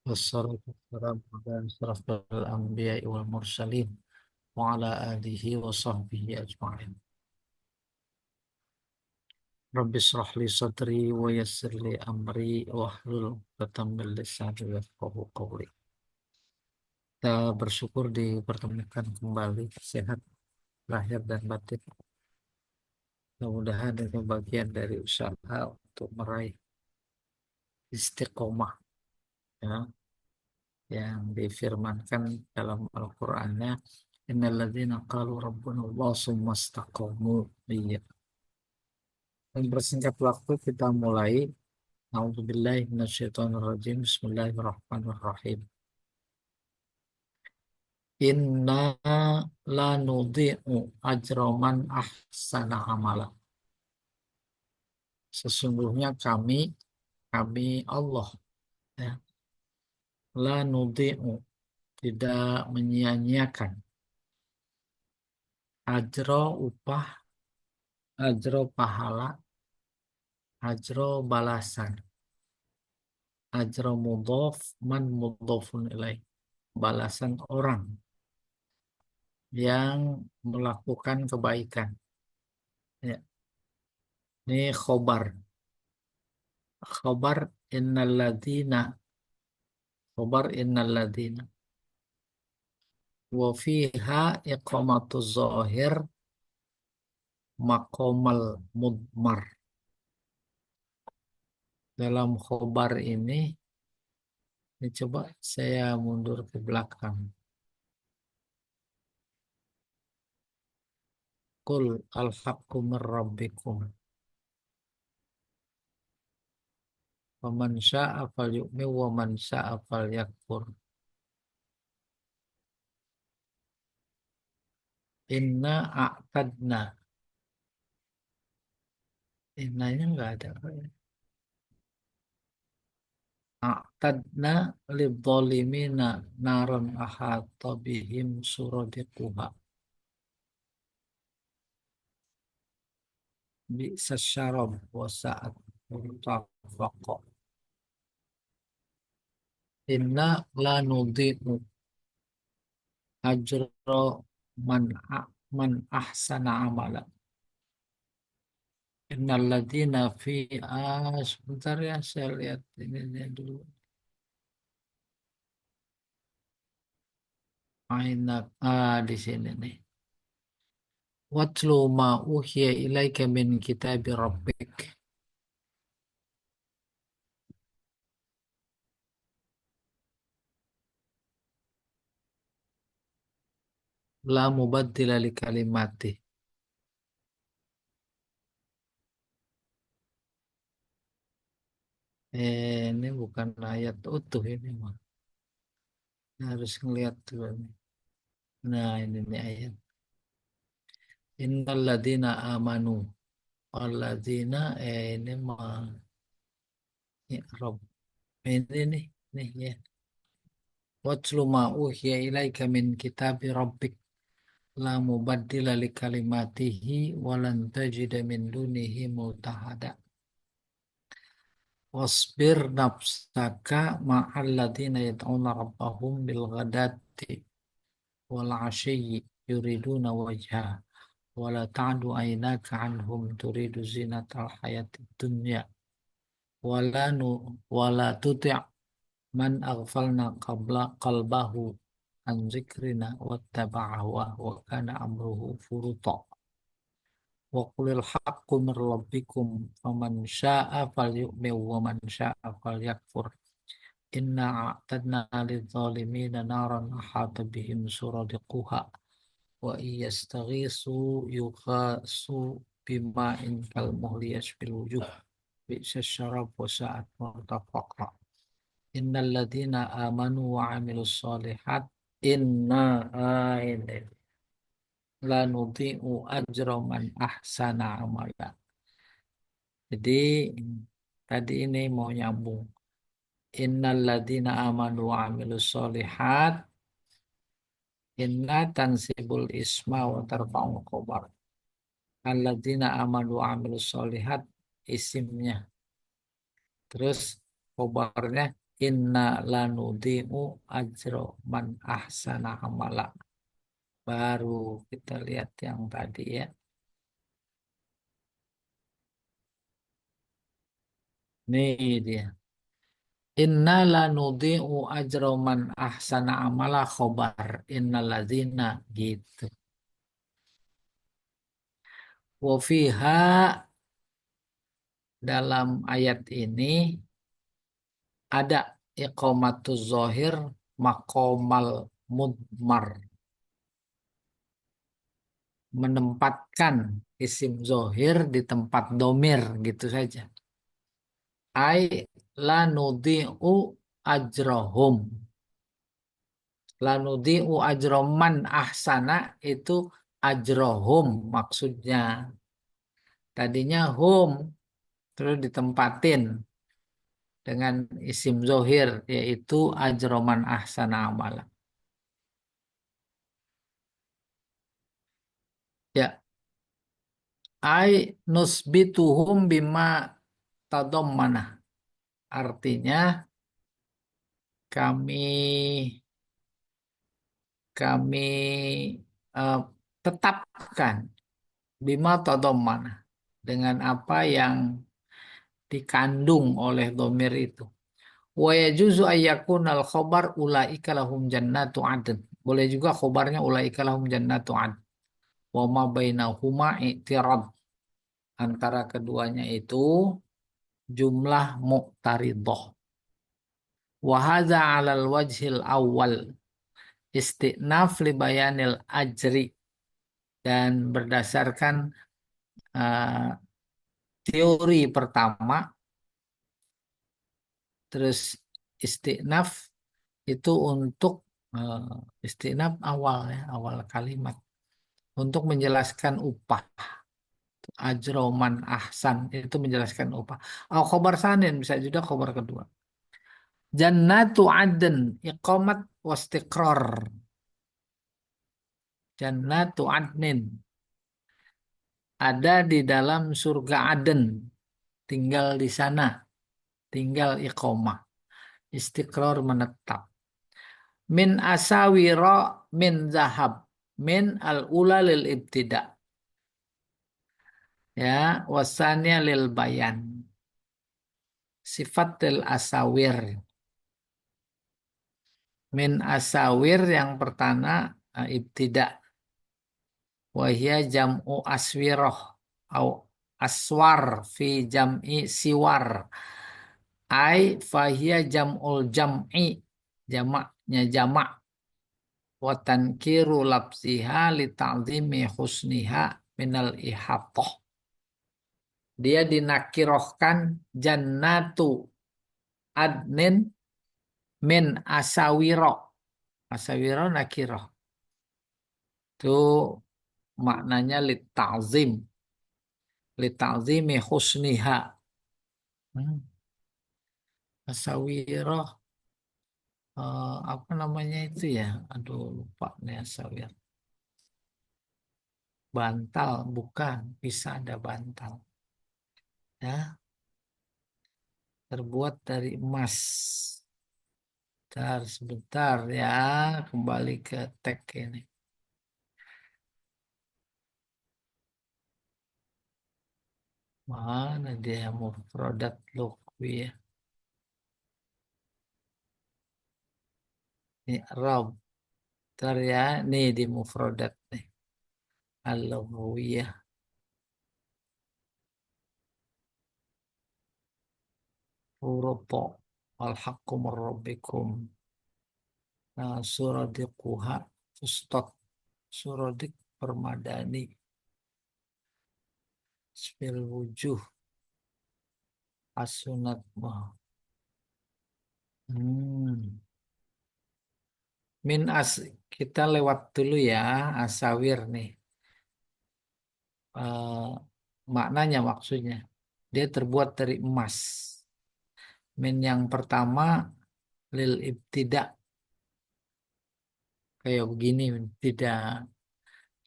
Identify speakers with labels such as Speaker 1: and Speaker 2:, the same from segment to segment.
Speaker 1: Wassalatu wassalamu ala asyrafil anbiya'i wal mursalin wa ala alihi wa sahbihi ajma'in. Rabbi shrah li sadri wa yassir li amri wahlul 'uqdatam min lisani yafqahu qawli. Kita bersyukur dipertemukan kembali sehat lahir dan batin. Mudah-mudahan itu bagian dari usaha untuk meraih istiqomah, ya, yang difirmankan dalam Al-Qur'annya, innalladzina qalu rabbuna Allah tsumma istaqamu. Iya. Dan bersingkat waktu kita mulai. A'udzubillahi minasyaitonirrajim. Bismillahirrahmanirrahim. Inna la nudhi'u ajra man ahsana amala. Sesungguhnya kami Allah, ya, la nudhi'u, tidak menyia-nyiakan, ajro upah, ajro pahala, ajro balasan, ajro mudhof, man mudhofun ilaih, balasan orang yang melakukan kebaikan. Ya, ini khobar innalladzina, khobar innalladzina. Wa fiha iqamatuz zahir maqamal mudmar. Dalam khobar ini coba saya mundur ke belakang. Qul al-haqqu mir rabbikum. Faman syaa'a falyu'min wa man syaa'a falyakfur. Inna a'tadna. Innanya enggak ada. A'tadna lidzalimina naran ahata bihim suradiquha. Bi'sa syarab wa sa'at murtafaqa. Inna la nudhi'u ajra man man ahsana amala. Innalladzina fi sebentar ya, saya lihat ini dulu. Di sini nih. Watlu ma uhiya ilaika min kitabi rabbik. La mubaddila li kalimati. Ini bukan ayat utuh ini, mah. Harus ngeliat dulu nih. Nah, ini nih ayat. Innalladzina amanu. Alladzina ini mah ya, Rabb. Ini nih ya. Watlu ma uhiya ilaika min kitabi rabbik. La mubaddila li kalimatihi walan tajida min dunihi multahada. Wasbir nafsaka ma'alladina yad'una rabbahum bil ghadati wal ashiyyi yuriduna wajha wala ta'du aynaka anhum turidu zinatal hayatid dunya wala tuti' man aghfalna qabla qalbahu an zikrina wattaba'a wa kana amruhu furuta. Wa qulil haqqu mir rabbikum faman syaa'a falyu'min wa man syaa'a falyakfur. Inna a'tadna lidzalimina naran ahata bihim suradiquha wa iyastaghisu yughasu bima'in kalmuhli yashfil wujuh bi'sa syarab wa sa'at murtafaqa. Innal ladzina amanu wa 'amilus shalihat inna ini la nudhi'u ajra man ahsana amala. Jadi tadi ini mau nyambung. Innal ladzina amanu wa 'amilus shalihat. Inna tansibul isma wa tarfa'ul khobar. Alladzina amanu wa 'amilus shalihat isimnya. Terus khobarnya Inna lanudi'u ajro man ahsana amala. Baru kita lihat yang tadi ya. Nih dia. Inna lanudi'u ajro man ahsana amala khobar. Inna ladzina gitu. Wafiha dalam ayat ini ada iqamatuz zohir makomal mudmar. Menempatkan isim zohir di tempat domir gitu saja. Ai lanudi'u ajrohum. Lanudi'u ajroman ahsana itu ajrohum maksudnya. Tadinya hum terus ditempatin dengan isim zohir yaitu ajroman ahsana amala. Ya, ai nusbituhum bima tadommana. Artinya kami kami eh, tetapkan bima tadommana dengan apa yang dikandung oleh domir itu. Wa yajuzu ayyakunal khobar ulaika lahum jannatu adn. Boleh juga khobarnya ulaika lahum jannatu adn. Wa ma bainahuma i'tirad. Antara keduanya itu jumlah muqtaridah. Wa hadza 'alal wajhil awal istinaf li bayanil ajri dan berdasarkan eh, teori pertama terus istinaf itu untuk istinaf awal ya awal kalimat untuk menjelaskan upah ajroman ahsan itu menjelaskan upah al khobar sanin bisa juga khobar kedua jannatu adn iqamat wastiqrar jannatu adnin ada di dalam surga Aden tinggal di sana tinggal iqamah istiqrar menetap min asawiro min zahab min al ula lil ibtida ya wasanya lil bayan sifat lil asawir min asawir yang pertama ibtida wahia jam'u aswiroh au aswar fi jam'i siwar ai fahia jam'ul jam'i jamaknya jamak wa tankiru lapsiha li ta'zimi husniha minal ihatah. Dia dinakirohkan jannatu adnin min asawiro. Asawiro nakiroh. Itu maknanya li ta'zim. Li ta'zimi husniha. Hmm. Asawiro apa namanya itu ya? Aduh lupa nih asawir. Bantal bukan, bisa ada bantal. Ya, terbuat dari emas. Sebentar, sebentar ya, kembali ke tag ini. Mana dia mufradat lughwi ya? Ini Rob. Bentar ya, nih di mufradat nih. Al-lughwiyah. Furuto. Al-haqqu min rabbikum. Nah, suradiquha. Fustot. Suradik permadani. Spil wujuh. Asunat mah. Hmm. Min as kita lewat dulu ya asawir nih. Eh, maknanya maksudnya dia terbuat dari emas. Min yang pertama lil ibtida kayak begini tidak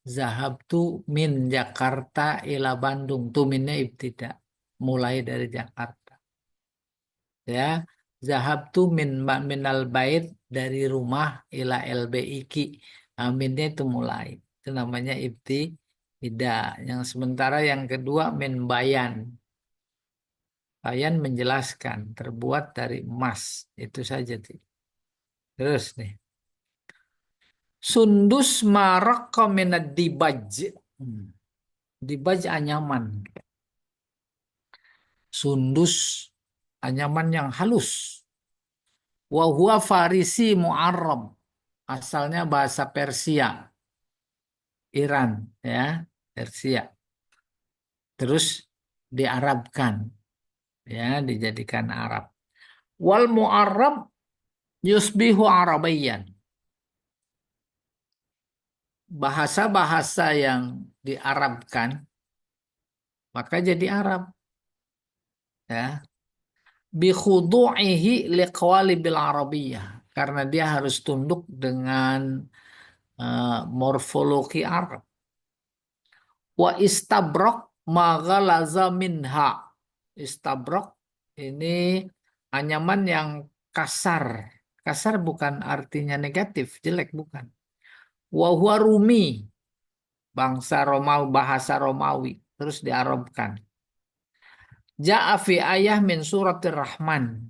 Speaker 1: zahab tuh min Jakarta ila Bandung tuh minnya ibtida mulai dari Jakarta ya Zahabtu minal bait, dari rumah ila LBIK. Aminnya itu mulai. Itu namanya ibtida. Yang sementara yang kedua min bayan. Bayan menjelaskan terbuat dari emas. Itu saja tuh. Terus nih. Sundus marak minad dibaj. Hmm. Dibaj anyaman. Sundus anyaman yang halus. Wa huwa Farisi Mu'arrab. Asalnya bahasa Persia, Iran, ya, Persia. Terus diarabkan, ya, dijadikan Arab. Wal Mu'arrab yusbihu Arabiyan. Bahasa-bahasa yang diarabkan maka jadi Arab, ya. Bi khudu'ihi liqwali bil Arabiyyah. Karena dia harus tunduk dengan morfologi Arab. Wa istabrok maghalaza minha. Istabrok ini anyaman yang kasar. Kasar bukan artinya negatif, jelek bukan. Wa huwa Rumi, bangsa Romawi, bahasa Romawi, terus diarabkan. Ja'a fi ayah min suratir Rahman.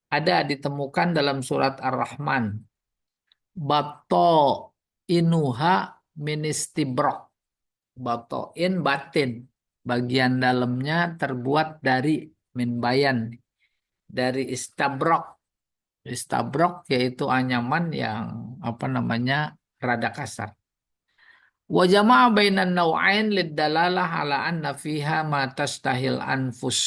Speaker 1: Ada ditemukan dalam surat Ar-Rahman. Bato inuha ministibrok. Batoin batin. Bagian dalamnya terbuat dari minbayan. Dari istabrok. Istabrok yaitu anyaman yang apa namanya rada kasar. Wa jama'a bainan naw'ain lidalalah ala anna fiha ma tastahil anfus.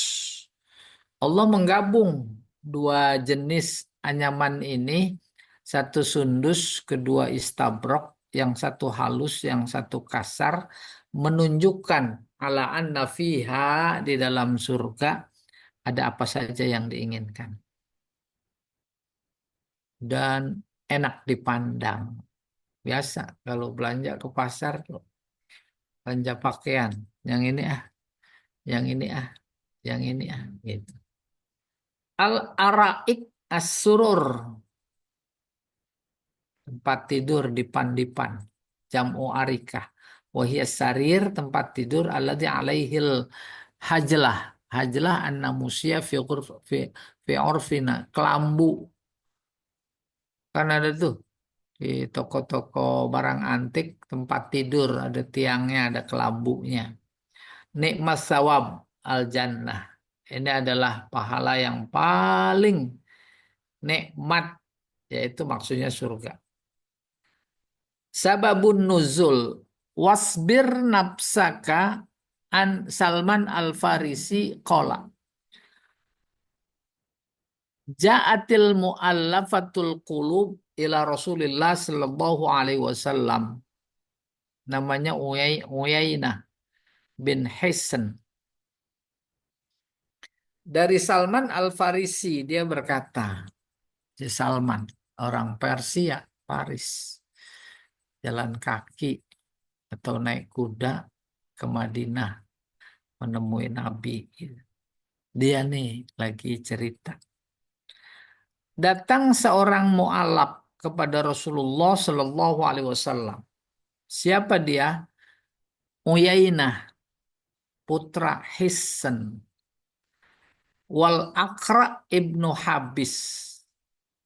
Speaker 1: Allah menggabung dua jenis anyaman ini, satu sundus, kedua istabrok, yang satu halus, yang satu kasar, menunjukkan ala anna fiha, di dalam surga ada apa saja yang diinginkan dan enak dipandang. Biasa kalau belanja ke pasar, belanja pakaian, yang ini yang ini yang ini gitu. Al-araik as-surur, tempat tidur dipan-dipan, jam'u arikah. Wahia sarir, tempat tidur alladzi alaihil hajlah. Hajlah an-namusiyah fi urfina, kelambu. Kan ada tuh di toko-toko barang antik, tempat tidur ada tiangnya, ada kelambunya. Nikmat sawab al jannah. Ini adalah pahala yang paling nikmat, yaitu maksudnya surga. Sababun nuzul, wasbir nafsaka an Salman Al-Farisi qala. Ja'atil mu'allafatul qulub ila Rasulillah sallallahu alaihi wasallam. Namanya Uyainah bin Hisan. Dari Salman Al-Farisi, dia berkata, si Salman, orang Persia, Paris, jalan kaki atau naik kuda ke Madinah menemui Nabi. Dia nih lagi cerita. Datang seorang mu'alaf kepada Rasulullah Shallallahu Alaihi Wasallam. Siapa dia? Uyainah, putra Hisan. Wal Aqra ibnu Habis.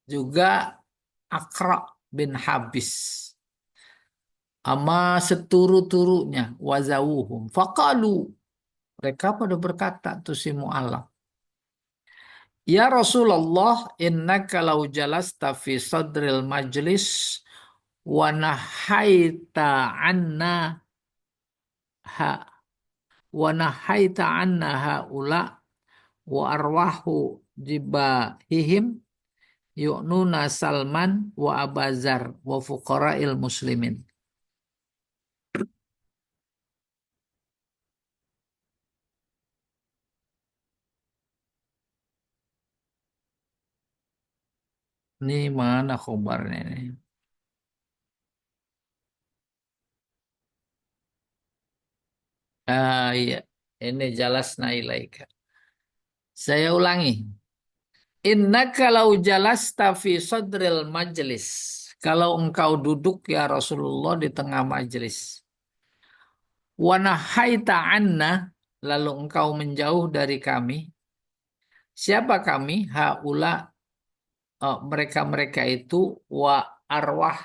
Speaker 1: Juga Aqra bin Habis. Ama seturu-turunya. Wazawuhum. Faqalu. Mereka pada berkata tuh si mu'alaf. Ya Rasulullah, innaka law jalasta fi sadril majlis wa nahaita anna ha wa nahaita anna haula wa arwahu jibahihim yu'nuna Salman wa Abazar wa fuqara'il muslimin. Ini mana khabarnya ini? Iya, ini jelas nailaika. Saya ulangi. Innaka lau jalasta fi sadril majlis. Kalau engkau duduk ya Rasulullah di tengah majlis. Wa nahaita anna, lalu engkau menjauh dari kami. Siapa kami? Haula, mereka-mereka itu, wa arwah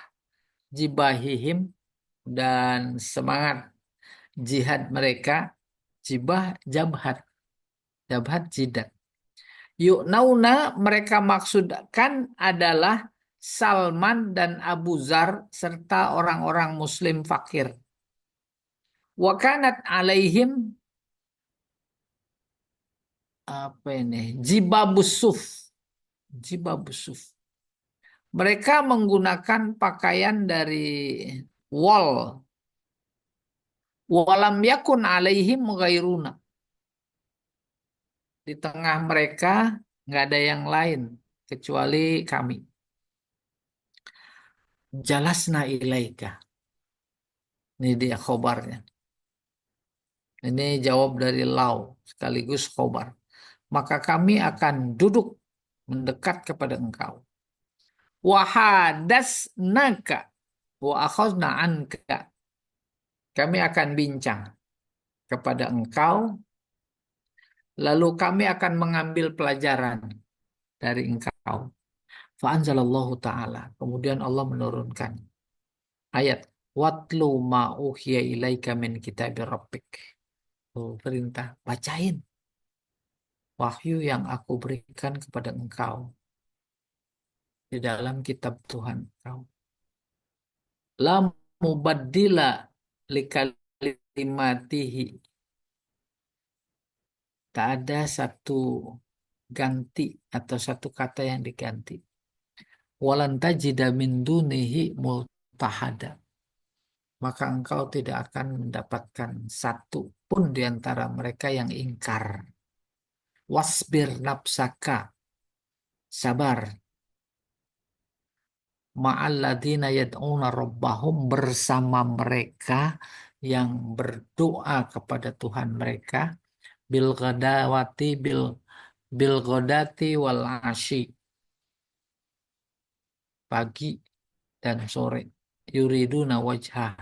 Speaker 1: jibahihim, dan semangat jihad mereka. Jibah jabhat, jabhat jidat. Yuk nauna, mereka maksudkan adalah Salman dan Abu Zar serta orang-orang muslim fakir. Wakanat alaihim, apa ini? Jibabusuf. Jibabusuf. Mereka menggunakan pakaian dari wol. Walam yakun alaihim ghairuna. Di tengah mereka nggak ada yang lain kecuali kami. Jalasna ilaika. Ini dia khobarnya. Ini jawab dari lau sekaligus khobar. Maka kami akan duduk mendekat kepada engkau. Wahadasnaka wa akhadna anka. Kami akan bincang kepada engkau, lalu kami akan mengambil pelajaran dari engkau. Fa'anzalallahu ta'ala. Kemudian Allah menurunkan ayat. Watlu ma uhiya ilaika min kitabir rabbik. Oh, perintah, bacain wahyu yang aku berikan kepada engkau di dalam kitab Tuhan engkau. La mubaddila likalimatihi. Tak ada satu ganti atau satu kata yang diganti. Walan tajida min dunihi multahada. Maka engkau tidak akan mendapatkan satu pun di antara mereka yang ingkar. Wasbir nafsaka, sabar. Ma'alladina yad'una rabbahum, bersama mereka yang berdoa kepada Tuhan mereka. Bil ghadawati bil ghodati wal asyi, pagi dan sore. Yuriduna wajhah,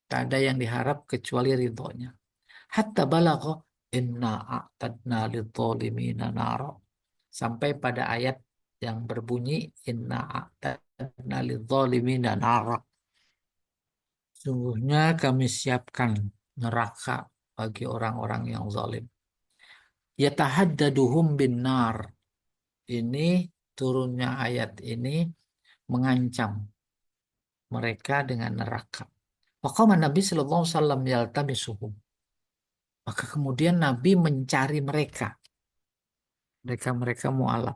Speaker 1: tak ada yang diharap kecuali ridhonya. Hatta balagha inna a'tadna lidzalimina nara, sampai pada ayat yang berbunyi inna a'tadna lidzalimina nara, sungguhnya kami siapkan neraka bagi orang-orang yang zalim. Yatahaddaduhum bin nar, ini turunnya ayat ini mengancam mereka dengan neraka. Maka Nabi Sallallahu Alaihi Wasallam yaltamisuhum, maka kemudian Nabi mencari mereka, mereka mu'alaf.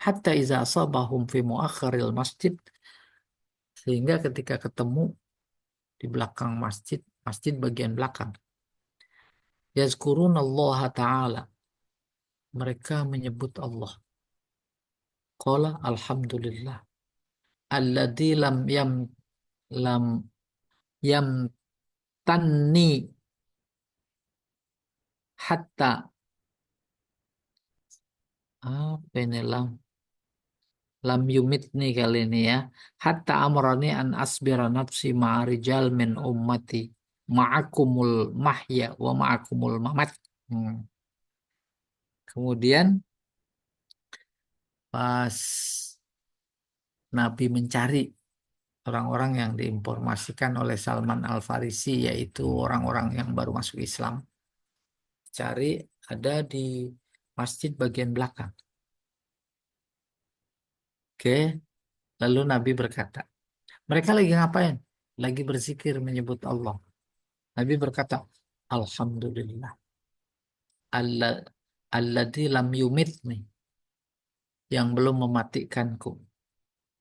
Speaker 1: Hatta iza asabahum fi muakhiril masjid, sehingga ketika ketemu di belakang masjid, masjid bagian belakang. Yazkurun Allah Ta'ala, mereka menyebut Allah. Qala alhamdulillah alladzi lam yam tanni hatta, apa ini lam yumitni kali ini ya, hatta amrani an asbira nafsi ma'arijal min ummati ma'akumul mahya wa ma'akumul mamat. Kemudian pas Nabi mencari orang-orang yang diinformasikan oleh Salman Al-Farisi, yaitu orang-orang yang baru masuk Islam, cari ada di masjid bagian belakang. Oke, lalu Nabi berkata, mereka lagi ngapain? Lagi berzikir menyebut Allah. Nabi berkata, alhamdulillah alladzi lam yumitni, yang belum mematikanku.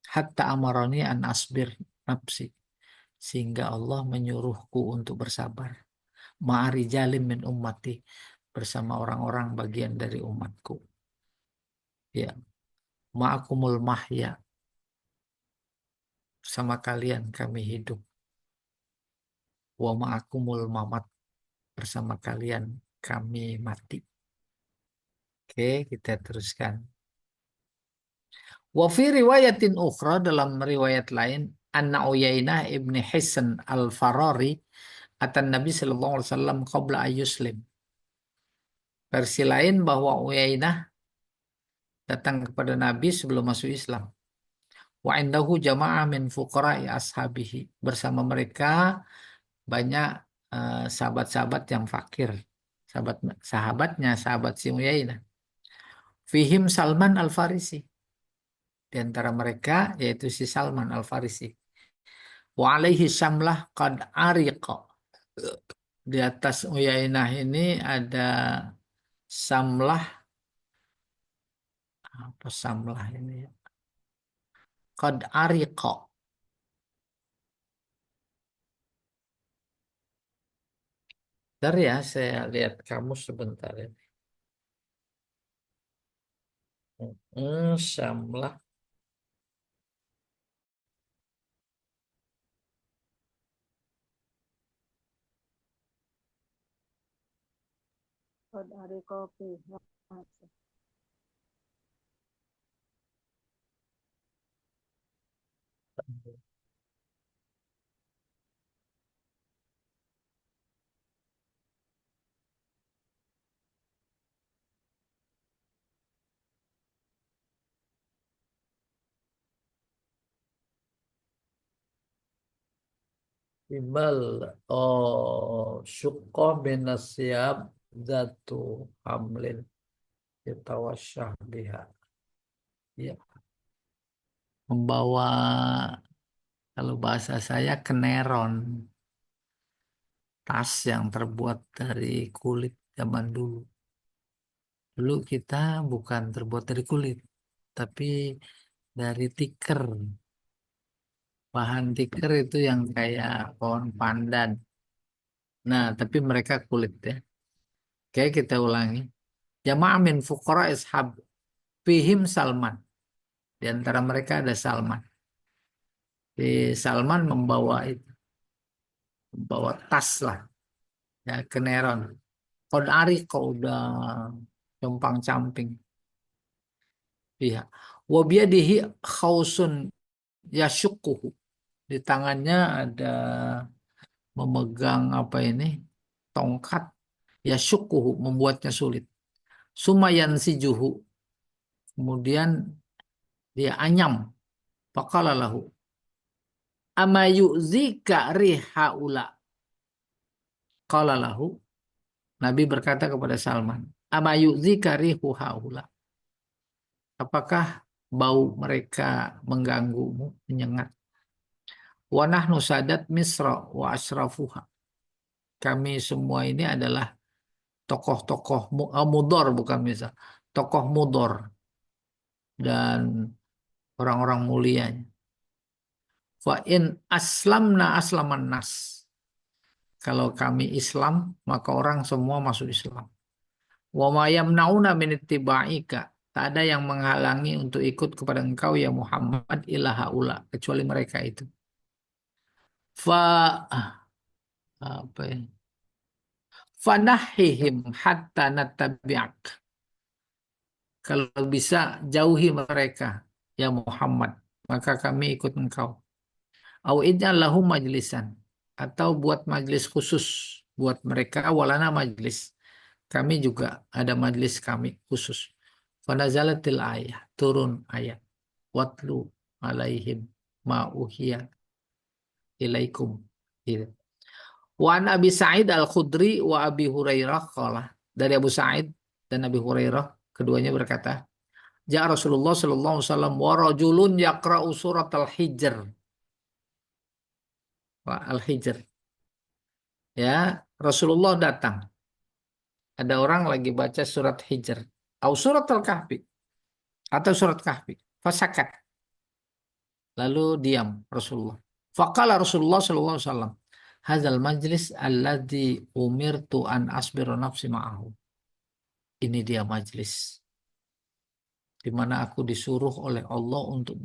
Speaker 1: Hatta amarani an asbir nafsi, sehingga Allah menyuruhku untuk bersabar. Ma'arijalim min ummati, bersama orang-orang bagian dari umatku. Ya, ma'akumul mahya, sama kalian kami hidup. Wa ma'akumul mamat, bersama kalian kami mati. Oke, kita teruskan. Wa fi riwayatin ukhra, dalam riwayat lain, anna Uyainah ibni Hisan al-Farari atan Nabi sallallahu alaihi wasallam qabla ayyuslim. Versi lain bahwa Uyainah datang kepada Nabi sebelum masuk Islam. Wa indahu jama'ah min fuqara'i ashabihi. Bersama mereka banyak sahabat-sahabat yang fakir. Sahabat sahabatnya, sahabat si Uyainah. Fihim Salman Al-Farisi. Di antara mereka yaitu si Salman Al-Farisi. Wa alaihi syamlah qad ariqa. Di atas Uyainah ini ada samlah, apa samlah ini ya? Qad ariqa. Bentar ya, saya lihat kamu sebentar ya. Samlah.
Speaker 2: Kod ari kopi.
Speaker 1: Ibal. Oh, syukoh bin nasyab zatu hamlin yatawasyah biha. Ya, membawa, kalau bahasa saya, keneron, tas yang terbuat dari kulit zaman dulu. Dulu kita bukan terbuat dari kulit, tapi dari tikar. Bahan tikar itu yang kayak pohon pandan. Nah, tapi mereka kulit ya. Oke, kita ulangi. Jamaah min fuqara ishab fihim Salman. Di antara mereka ada Salman. Si Salman membawa tas lah, ya, keneron. Kod ari kau udah compang camping pihak. Wabiyadihi khausun yasyukuhu. Di tangannya ada memegang apa ini? Tongkat. Yasyukuhu, membuatnya sulit. Sumayan si juhu. Kemudian dia anyam. Faqala lahu. Ama yu'zika rihaula. Qala lahu. Nabi berkata kepada Salman. Ama yu'zika rihu haula. Apakah bau mereka mengganggumu, menyengat? Wa nahnu sadat Misra wa asrafuha. Kami semua ini adalah tokoh-tokoh Mudor, bukan misal. Tokoh Mudor dan orang-orang mulianya. Fa in aslamna aslaman nas. Kalau kami Islam, maka orang semua masuk Islam. Wa ma yamnauna min ittiba'ika. Tak ada yang menghalangi untuk ikut kepada engkau ya Muhammad ilaha ula, kecuali mereka itu. Fa apa ya? Fanahihim hatta nattabi'ak. Kalau bisa jauhi mereka ya Muhammad, maka kami ikut engkau. Au ij'al lahum majlisan, atau buat majlis khusus buat mereka, walana majlis. Kami juga ada majlis kami khusus. Fanazalatil ayah, turun ayat. Watlu alaihim ma uhiya ilaikum. Gitu. Wa an Abi Sa'id Al-Khudri wa Abi Hurairah qala. Dari Abu Sa'id dan Abi Hurairah, keduanya berkata, Ja Rasulullah sallallahu alaihi wasallam wa rajulun yaqra'u surat Al-Hijr. Al-Hijr. Ya, Rasulullah datang. Ada orang lagi baca surat Hijr. Atau surat Al-Kahfi. Atau surat Kahfi. Fasakat. Lalu diam Rasulullah. Faqala Rasulullah sallallahu alaihi wasallam. Hadzal majlis alladzi umirtu an asbiru nafsi ma'ahu. Ini dia majlis di mana aku disuruh oleh Allah untuk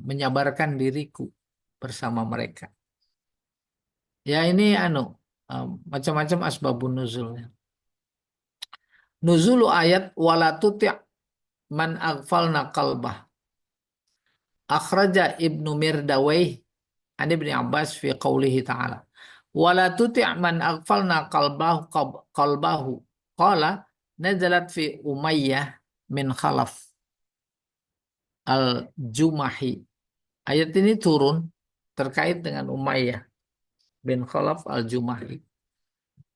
Speaker 1: menyabarkan diriku bersama mereka. Ya ini macam-macam asbabun nuzulnya. Nuzulu ayat wala tuti' man aghfalna qalbah. Akhraja Ibnu Mirdawayh an Ibnu Abbas fi qawlihi ta'ala. Wala tuti' man aghfalna qalbahu. Qala nazalat fi Umayyah min Khalaf al-Jumahi. Ayat ini turun terkait dengan Umayyah bin Khalaf al-Jumahi.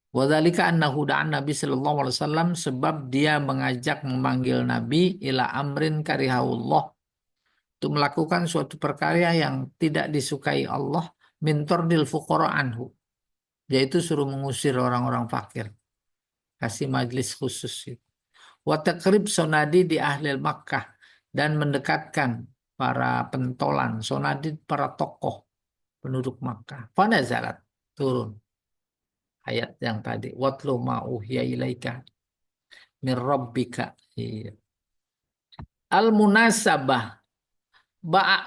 Speaker 1: Wadzalika annahu da'an Nabi sallallahu alaihi wasallam, sebab dia mengajak memanggil Nabi ila amrin karihahullah, untuk melakukan suatu perkara yang tidak disukai Allah, min tordil fuqara anhu, yaitu suruh mengusir orang-orang fakir, kasih majlis khusus itu. Wa taqrib sonadi di ahli Makkah, dan mendekatkan para pentolan, sonadi para tokoh penduduk Makkah. Fanazalat, turun ayat yang tadi, watlu ma uhiya ilaika min rabbika. Iya. Al-munasabah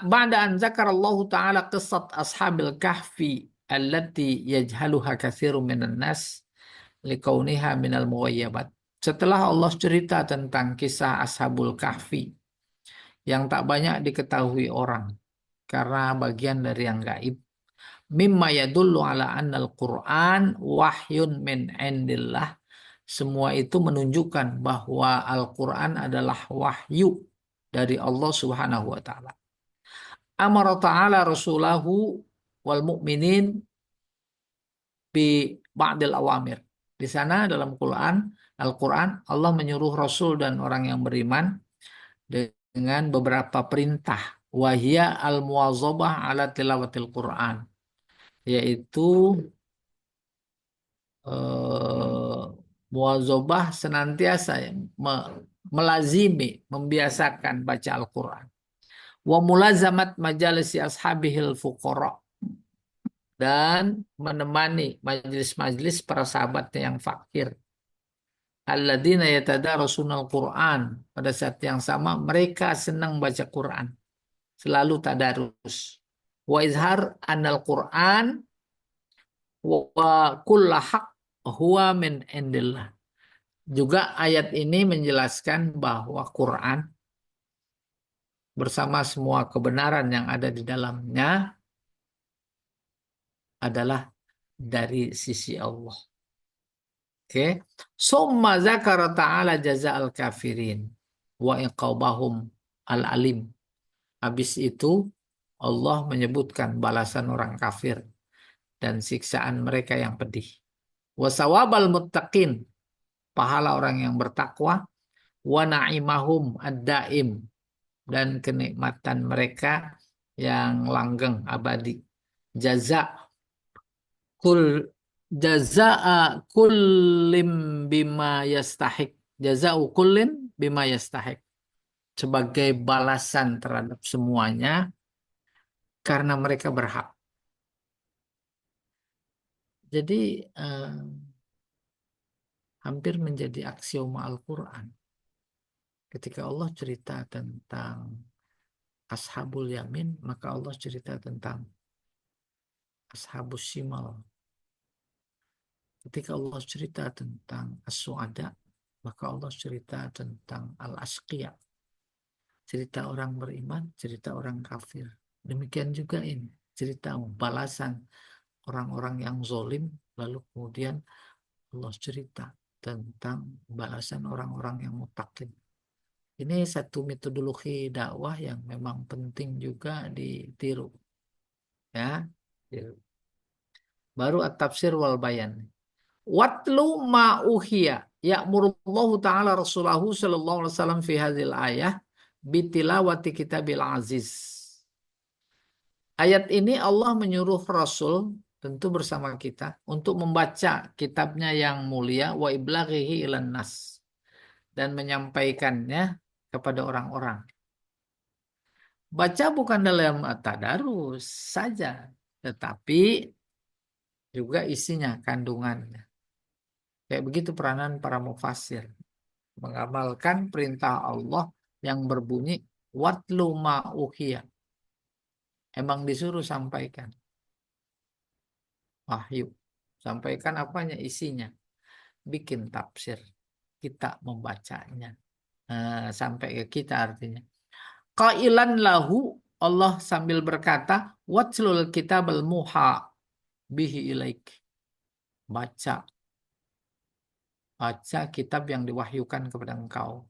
Speaker 1: ba'da an zakarallahu ta'ala qissat ashabil kahfi allati yajhaluha katsirun minan nas liqauniha minal mughayyabat. Setelah Allah cerita tentang kisah ashabul kahfi yang tak banyak diketahui orang karena bagian dari yang gaib, mimma yadullu ala annal Qur'an wahyun min indillah. Semua itu menunjukkan bahwa Al-Quran adalah wahyu dari Allah Subhanahu wa Ta'ala. Amara Ta'ala Rasulahu wal mu'minin bi ba'dil awamir. Di sana dalam Al-Quran, Allah menyuruh Rasul dan orang yang beriman dengan beberapa perintah. Wahia al-muwazabah ala tilawatil Quran. Yaitu muwazabah, senantiasa melazimi, membiasakan baca Al-Quran. Wa mulazamat majalisi ashabihil fuqara, dan menemani majelis-majelis para sahabatnya yang fakir. Alladzina yatadarasunal Quran, pada saat yang sama mereka senang baca Quran, selalu tadarus. Wa izhar anal Quran wa kullahaq huwa min indillah. Juga ayat ini menjelaskan bahwa Quran bersama semua kebenaran yang ada di dalamnya adalah dari sisi Allah. Oke. Summa zakara ta'ala jaza'al kafirin wa iqabahum al-alim. Habis itu Allah menyebutkan balasan orang kafir dan siksaan mereka yang pedih. Wa sawabal muttaqin, pahala orang yang bertakwa. Wa na'imahum ad-daim, dan kenikmatan mereka yang langgeng abadi. Jaza kul jazaa kullim bima yastahik. Jazau kullin bima yastahik, sebagai balasan terhadap semuanya karena mereka berhak. Jadi hampir menjadi aksioma Al-Quran. Ketika Allah cerita tentang Ashabul Yamin, maka Allah cerita tentang Ashabus Shimal. Ketika Allah cerita tentang As-Su'ada, maka Allah cerita tentang Al-Asqiya. Cerita orang beriman, cerita orang kafir. Demikian juga ini, cerita balasan orang-orang yang zolim, lalu kemudian Allah cerita tentang balasan orang-orang yang mutakin. Ini satu metodologi dakwah yang memang penting juga ditiru. Ya, baru at-tafsir wal bayan. Watlu ma uhiya ya'murullahu ta'ala rasulahu sallallahu alaihi wasallam fi hadhil ayah bitilawati kitabil aziz. Ayat ini Allah menyuruh Rasul, tentu bersama kita, untuk membaca kitabnya yang mulia, wa iblaghihi ilan nas, dan menyampaikannya kepada orang-orang. Baca bukan dalam tadarus saja, tetapi juga isinya, kandungannya. Kayak begitu peranan para mufassir, mengamalkan perintah Allah yang berbunyi watlu ma uhiya. Emang disuruh sampaikan wahyu. Sampaikan apanya, isinya. Bikin tafsir. kita membacanya. Sampai ke kita artinya. Qailan lahu, Allah sambil berkata, watslul kitabal muha bihi ilaik. Baca, baca kitab yang diwahyukan kepada engkau.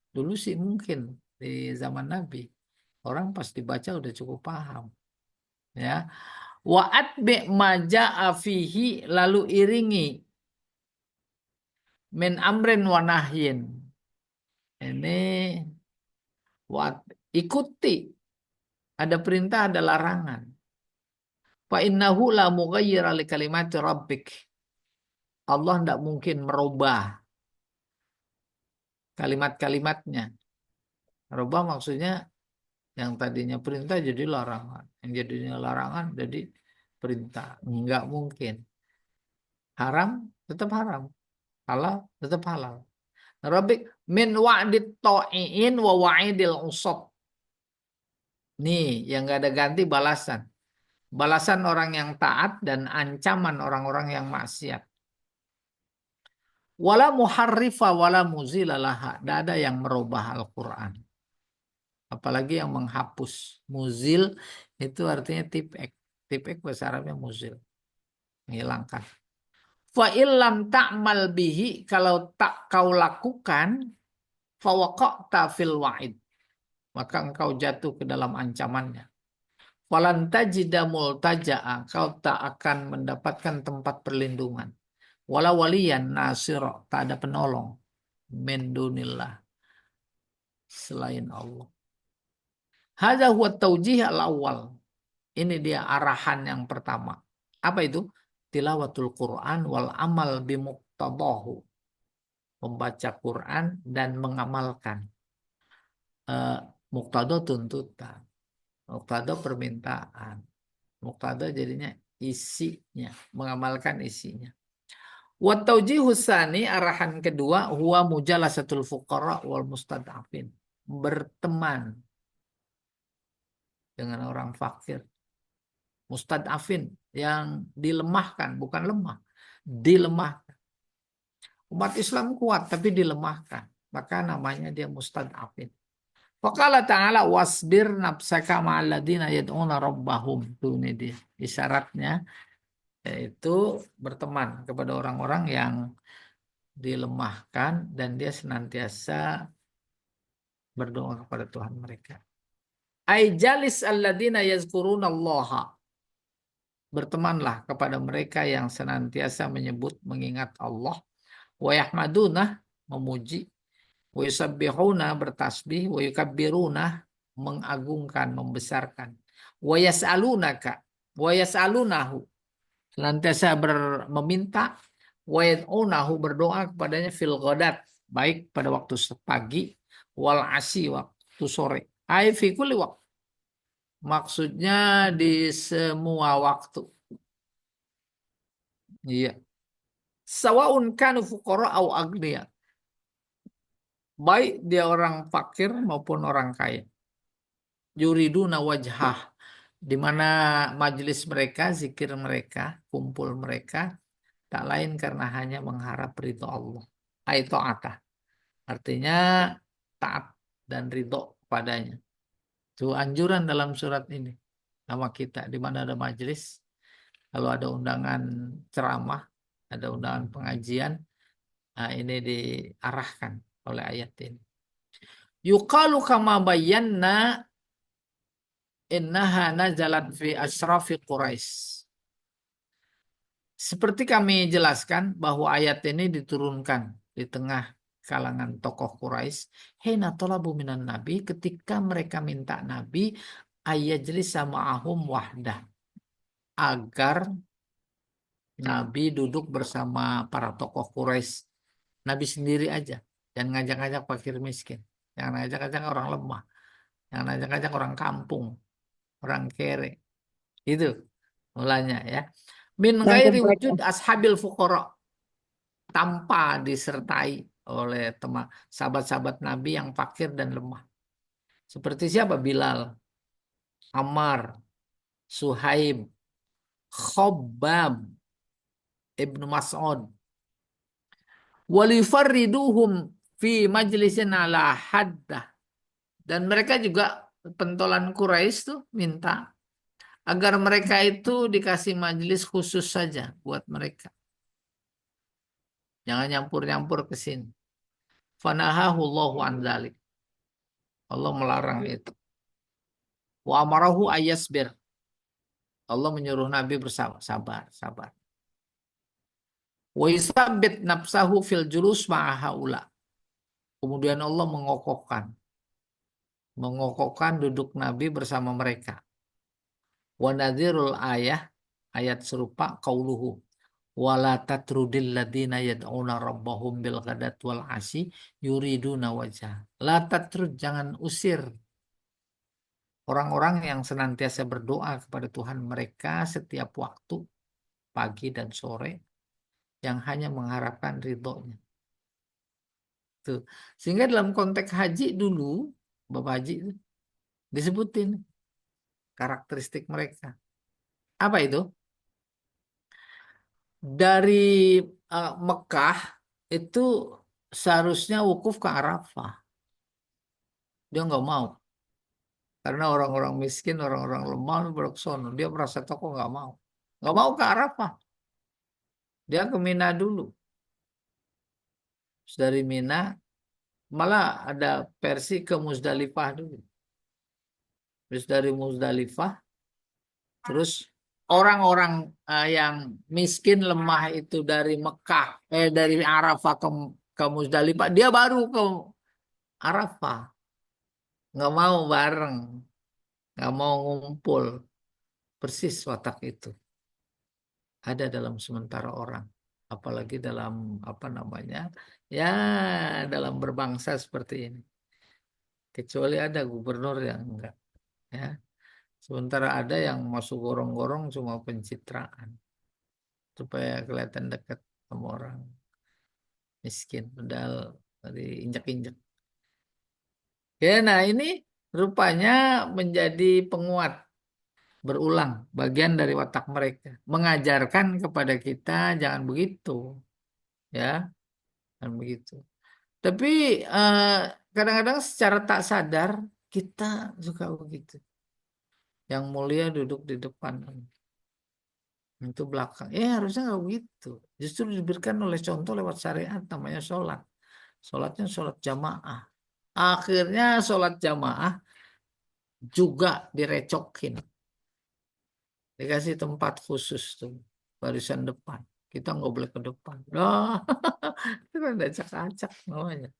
Speaker 1: Dulu sih mungkin di zaman Nabi orang pas dibaca udah cukup paham, ya. Wa atbi maja'a fihi, lalu iringi min amrin wa nahyin. Ini ikuti, ada perintah ada larangan. Fa innahu la mughayyira li kalimati rabbik. Allah tidak mungkin merubah kalimat-kalimatnya. Merubah maksudnya yang tadinya perintah jadi larangan, yang jadinya larangan jadi perintah. Enggak mungkin. Haram tetap haram, halal tetap halal. Rabbik min wa'dit ta'iin wa wa'idil usat. Nih yang gak ada ganti balasan. Balasan orang yang taat dan ancaman orang-orang yang maksiat. Wala muharrifa wala muzilalaha. Tidak ada yang merubah Al-Quran. Apalagi yang menghapus. Muzil itu artinya tipek. Tipek bahasa Arabnya muzil. Menghilangkan. Fa illam ta'mal bihi, kalau tak kau lakukan, fa waqa'ta fil wa'id, maka engkau jatuh ke dalam ancamannya. Falan tajida multaja'a, kau tak akan mendapatkan tempat perlindungan. Wala waliyan nasir, tak ada penolong min dunillah, selain Allah. Hadza huwa taujih al-awwal. Ini dia arahan yang pertama. Apa itu? Tilawatul Quran wal amal bimuqtadahu. Membaca Quran dan mengamalkan. Muqtada tuntutan. Muqtada permintaan. Muqtada jadinya isinya, mengamalkan isinya. Wa taujihus tsani, arahan kedua, huwa mujalasatul fuqara wal mustad'afin. Berteman dengan orang fakir. Mustad'afin, yang dilemahkan, bukan lemah, dilemahkan. Umat Islam kuat tapi dilemahkan, maka namanya dia mustad'afin. Faqala ta'ala wasbir nafsaka ma'al ladina yad'una rabbahum. Itu ini dia isyaratnya, yaitu berteman kepada orang-orang yang dilemahkan dan dia senantiasa berdoa kepada Tuhan mereka. Ai jalis alladina yazkurunallaha. Bertemanlah kepada mereka yang senantiasa menyebut mengingat Allah. Wa yahmaduna, memuji. Wa yusabbihuna, bertasbih. Wa yukabbiruna, mengagungkan, membesarkan. Wa yas'alunaka, wa yas'alunahu, senantiasa meminta. Wa yad'unahu, berdoa kepadanya fil ghadat, baik pada waktu pagi, wal asyi, waktu sore. Ai fi kulli waqt, maksudnya di semua waktu. Iya. Sawaun kanu fuqara au agniya, baik dia orang fakir maupun orang kaya. Yuriduna wajhah, di mana majelis mereka, zikir mereka, kumpul mereka tak lain karena hanya mengharap ridho Allah. Itu atah, artinya taat dan ridho padanya. Itu anjuran dalam surat ini sama kita, di mana ada majelis, kalau ada undangan ceramah, ada undangan pengajian, nah ini diarahkan oleh ayat ini. Yuqalu kama bayanna innaha nazalat fi asrafi Quraisy. Seperti kami jelaskan bahwa ayat ini diturunkan di tengah kalangan tokoh Quraisy. Hina talabu minan nabi, ketika mereka minta nabi ayyajlis ma'ahum wahdah, agar nabi duduk bersama para tokoh Quraisy. Nabi sendiri aja, dan ngajak-ngajak fakir miskin, jangan ngajak-ngajak orang lemah, jangan ngajak-ngajak orang kampung, orang kere. Itu mulanya ya. Min ghairi wujud ashabil fuqara, tanpa disertai oleh teman sahabat-sahabat Nabi yang fakir dan lemah. Seperti siapa? Bilal, Ammar, Suhaib, Khobbab, Ibnu Mas'ud.
Speaker 2: Walifarriduhum fi majlisin ala haddah. Dan mereka juga pentolan Quraisy tuh minta agar mereka itu dikasih majelis khusus saja buat mereka. Jangan nyampur-nyampur ke sini. Fanahahu Allahu an dzalik. Allah melarang itu. Wa amarahu ayasbir. Allah menyuruh Nabi bersabar, sabar, sabar. Wa yusabbit nafsahu fil julus ma'a haula. Kemudian Allah mengokohkan duduk Nabi bersama mereka. Wa nadhirul ayat serupa qauluhu wala tatrudil ladina yad'una rabbahum bil ghadat wal asyi yuriduna wajah. La tatrud, jangan usir orang-orang yang senantiasa berdoa kepada Tuhan mereka setiap waktu, pagi dan sore, yang hanya mengharapkan ridhonya. Tuh. Sehingga dalam konteks haji dulu, Bapak Haji itu disebutin karakteristik mereka. Apa itu? Dari Mekah itu seharusnya wukuf ke Arafah. Dia nggak mau. Karena orang-orang miskin, orang-orang lemah berkesono. Dia merasa toko nggak mau. Nggak mau ke Arafah. Dia ke Mina dulu. Terus dari Mina malah ada versi ke Muzdalifah dulu. Terus dari Muzdalifah, terus orang-orang yang miskin lemah itu dari Mekah, dari Arafah ke Muzdalifah, dia baru ke Arafah, nggak mau bareng, nggak mau ngumpul. Persis watak itu ada dalam sementara orang, apalagi dalam apa namanya, ya dalam berbangsa seperti ini. Kecuali ada gubernur yang enggak, ya. Sementara ada yang masuk gorong-gorong cuma pencitraan supaya kelihatan dekat sama orang miskin, padahal diinjak-injak. Ya, nah ini rupanya menjadi penguat berulang bagian dari watak mereka, mengajarkan kepada kita jangan begitu, ya, jangan begitu. Tapi eh, kadang-kadang secara tak sadar kita juga begitu. Yang mulia duduk di depan, itu belakang. Harusnya nggak begitu. Justru diberikan oleh contoh lewat syariat namanya sholat. Sholatnya sholat jamaah. Akhirnya sholat jamaah juga direcokin. Dikasih tempat khusus tuh. Barisan depan. Kita nggak boleh ke depan. Lah, itu kan ada acak-acak namanya.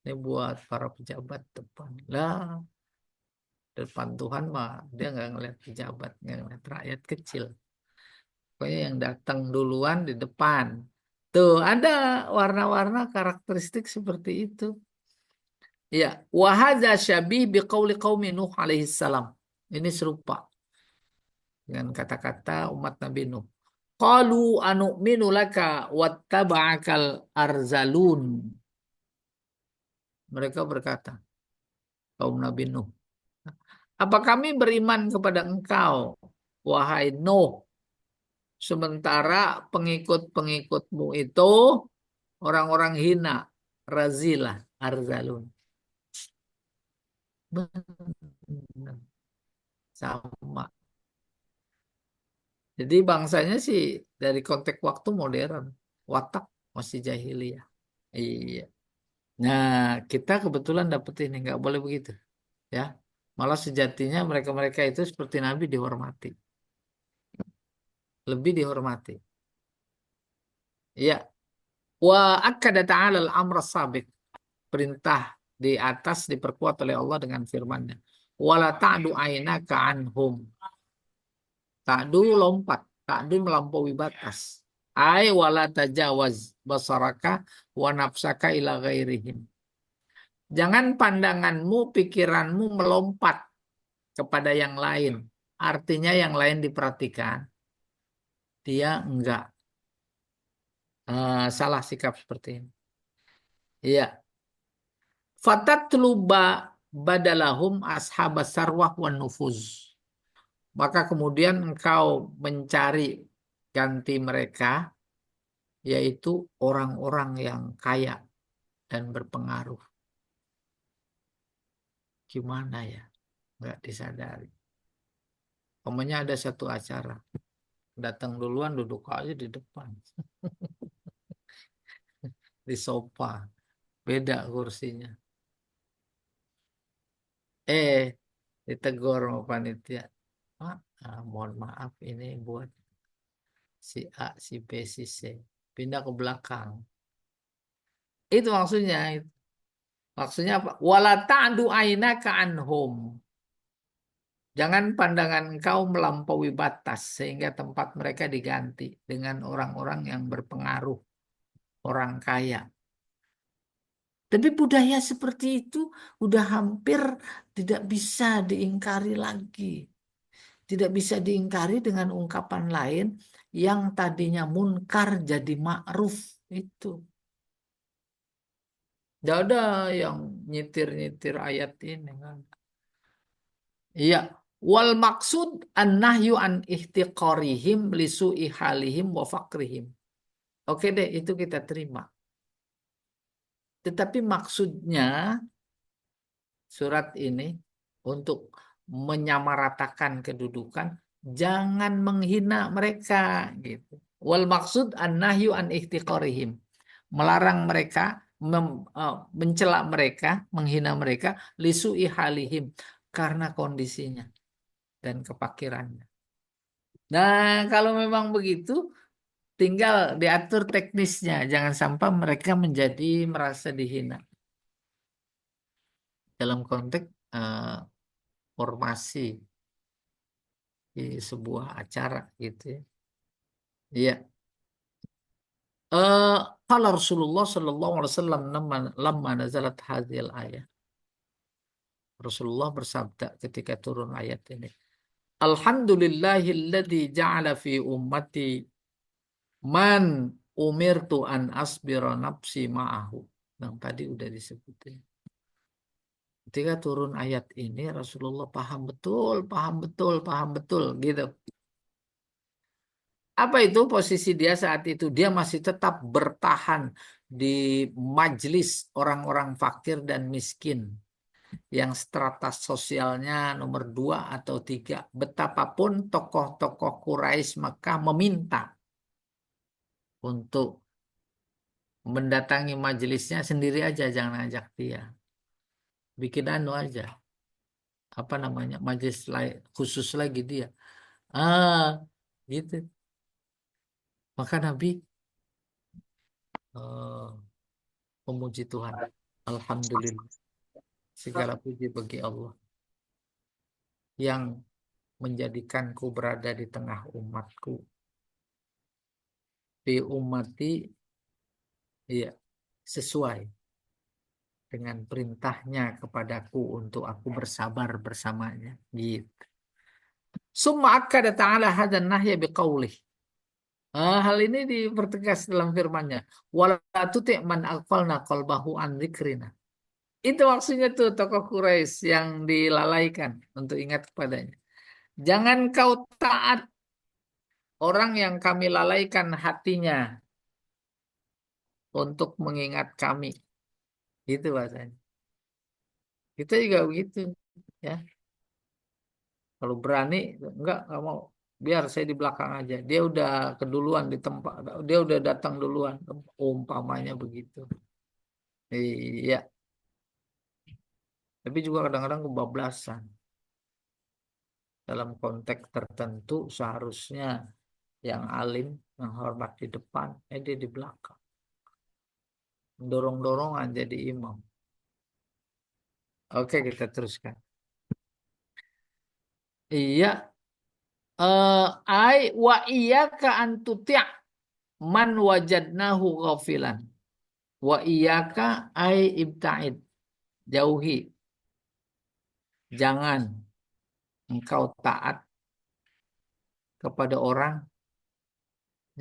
Speaker 2: Ini buat para pejabat depan. Lah, depan Tuhan mah dia nggak ngeliat pejabat, nggak ngeliat rakyat kecil. Pokoknya yang datang duluan di depan. Tuh, ada warna-warna karakteristik seperti itu. Ya, wahada syabih biqauli qaumi Nuh alaihi salam. Ini serupa dengan kata-kata umat Nabi Nuh. Qalu anu'minu laka wattaba'akal arzalun. Mereka berkata, kaum Nabi Nuh, apa kami beriman kepada engkau, wahai Nuh, sementara pengikut-pengikutmu itu orang-orang hina, razilah, arzalun. Benar, sama. Jadi bangsanya sih dari konteks waktu modern, watak masih jahiliyah. Iya. Nah, kita kebetulan dapet ini nggak boleh begitu, ya. Malah sejatinya mereka-mereka itu seperti Nabi dihormati, lebih dihormati. Ya, wa akkada ta'ala al-amra sabiq. Perintah di atas diperkuat oleh Allah dengan firman-Nya. Wala ta'du ainaka anhum. Ta'du lompat, ta'du melampaui batas. Ai wala tajawaz basaraka wa nafsaka ila ghairihim. Jangan pandanganmu, pikiranmu melompat kepada yang lain. Artinya yang lain diperhatikan. Dia enggak salah sikap seperti ini. Iya. Fatatluba badalahum ashabas sarwah wan nufuz. Maka kemudian engkau mencari ganti mereka, yaitu orang-orang yang kaya dan berpengaruh. Gimana ya? Nggak disadari. Pokoknya ada satu acara, datang duluan duduk aja di depan, di sofa, beda kursinya. Ditegur sama panitia. Pak, mohon maaf ini buat si A, si B, si C. Pindah ke belakang. Itu maksudnya. Maksudnya apa? Wala ta'du ainaka anhum. Jangan pandangan engkau melampaui batas sehingga tempat mereka diganti dengan orang-orang yang berpengaruh, orang kaya. Tapi budaya seperti itu udah hampir tidak bisa diingkari lagi. Tidak bisa diingkari dengan ungkapan lain yang tadinya munkar jadi ma'ruf itu. Tidak ada yang nyitir-nyitir ayat ini kan. Iya. Wal maksud an-nahyu an ihtiqarihim lisu'i halihim wa fakrihim. Oke deh, itu kita terima. Tetapi maksudnya surat ini untuk menyamaratakan kedudukan, jangan menghina mereka gitu. Wal maksud an-nahyu an ihtiqarihim. Melarang mereka, mencela mereka, menghina mereka, lisu'i halihim karena kondisinya dan kepakirannya. Nah, kalau memang begitu, tinggal diatur teknisnya. Jangan sampai mereka menjadi merasa dihina. Dalam konteks formasi di sebuah acara gitu ya. Iya. Kalau Rasulullah Shallallahu Alaihi Wasallam lamma nazalat hadhil ayat. Rasulullah bersabda ketika turun ayat ini. Alhamdulillahilladzi ja'ala fi ummati man umirtu an asbira nafsi ma'ahu. Yang tadi udah disebutin. Ketika turun ayat ini Rasulullah paham betul, paham betul, paham betul gitu. Apa itu posisi dia saat itu? Dia masih tetap bertahan di majelis orang-orang fakir dan miskin yang strata sosialnya nomor 2 atau 3. Betapapun tokoh-tokoh Quraisy Mekah meminta untuk mendatangi majelisnya sendiri aja, jangan ajak dia. Bikin anu aja, apa namanya, majelis khusus lagi dia. Ah, gitu. Maka Nabi eh, memuji Tuhan. Alhamdulillah. Segala puji bagi Allah yang menjadikanku berada di tengah umatku. Di umati, ya, sesuai dengan perintahnya kepadaku untuk aku bersabar bersamanya. Gitu. Summa akkada ta'ala hadan nahya biqaulih. Hal ini dipertegas dalam firman-Nya. Wala tuti' man aghfalna qalbahu an dzikrina. Itu maksudnya tuh tokoh Quraisy yang dilalaikan untuk ingat kepadanya. Jangan kau taat orang yang kami lalaikan hatinya untuk mengingat kami. Itu bahasanya. Kita juga begitu, ya. Kalau berani, enggak mau. Biar saya di belakang aja. Dia udah keduluan di tempat, dia udah datang duluan. Umpamanya begitu. Iya, tapi juga kadang-kadang kebablasan. Dalam konteks tertentu seharusnya yang alim, yang hormat di depan, dia di belakang. Dorong-dorongan jadi imam. Oke, kita teruskan. Iya, ai wa iyyaka an tuti' man wajadnahu ghafilan. Wa iyyaka ai ibta'id. Jauhi. Jangan engkau taat kepada orang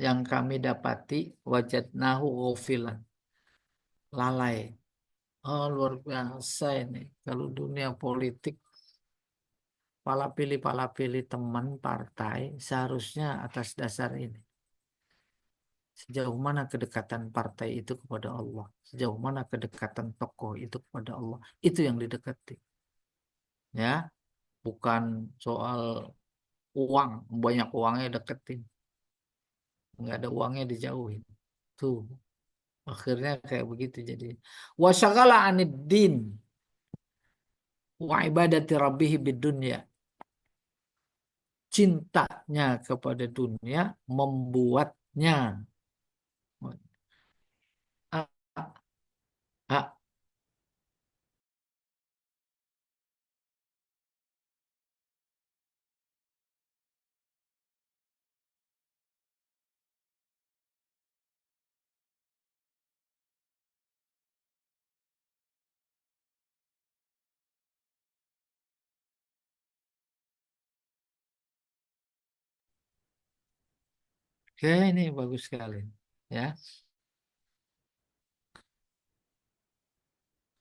Speaker 2: yang kami dapati wajadnahu ghafilan. Lalai. Oh, luar biasa ini. Kalau dunia politik, pala pilih teman partai seharusnya atas dasar ini.
Speaker 1: Sejauh mana kedekatan partai itu kepada Allah, sejauh mana kedekatan tokoh itu kepada Allah, itu yang didekati. Ya, bukan soal uang, banyak uangnya deketin, nggak ada uangnya dijauhin. Tuh, akhirnya kayak begitu jadi. Wasyagala anid din wa ibadati rabbih bidunya. Cintanya kepada dunia membuatnya ah, ah, oke, ini bagus sekali. Ya.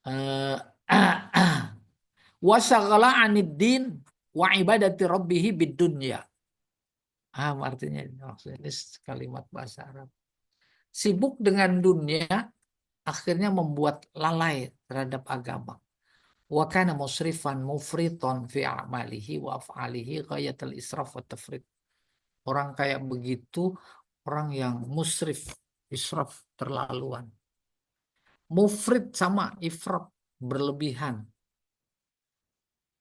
Speaker 1: Eh, Wasyagala anid din wa ibadati rabbih bidunya. Artinya ini maksudnya ini kalimat bahasa Arab. Sibuk dengan dunia akhirnya membuat lalai terhadap agama. Wa kana musrifan mufriton fi a'malihi wa af'alihi ghayatul israf wa tafrid. Orang kayak begitu orang yang musrif, israf, terlaluan. Mufrid sama ifrat, berlebihan.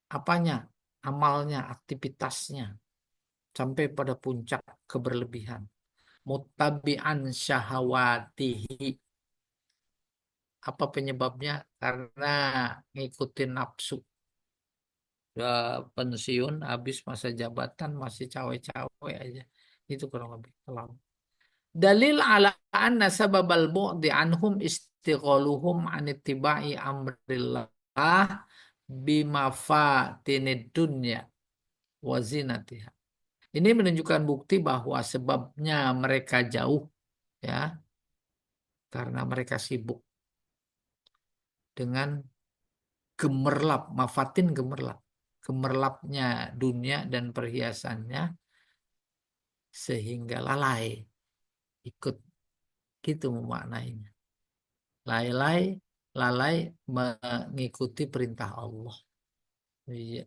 Speaker 1: Apanya? Amalnya, aktivitasnya sampai pada puncak keberlebihan. Muttabi'an syahawatihi. Apa penyebabnya? Karena ngikutin nafsu. Udah pensiun, habis masa jabatan, masih cawe-cawe aja. Itu kurang lebih terlalu. Dalil ala anna sababal bu'di anhum istighaluhum an ittiba'i amrillah bimafatinid dunya wa zinatiha. Ini menunjukkan bukti bahwa sebabnya mereka jauh ya karena mereka sibuk dengan gemerlap, mafatin gemerlap. Gemerlapnya dunia dan perhiasannya sehingga lalai ikut gitu memaknainya. Lalai, lalai mengikuti perintah Allah. Iya.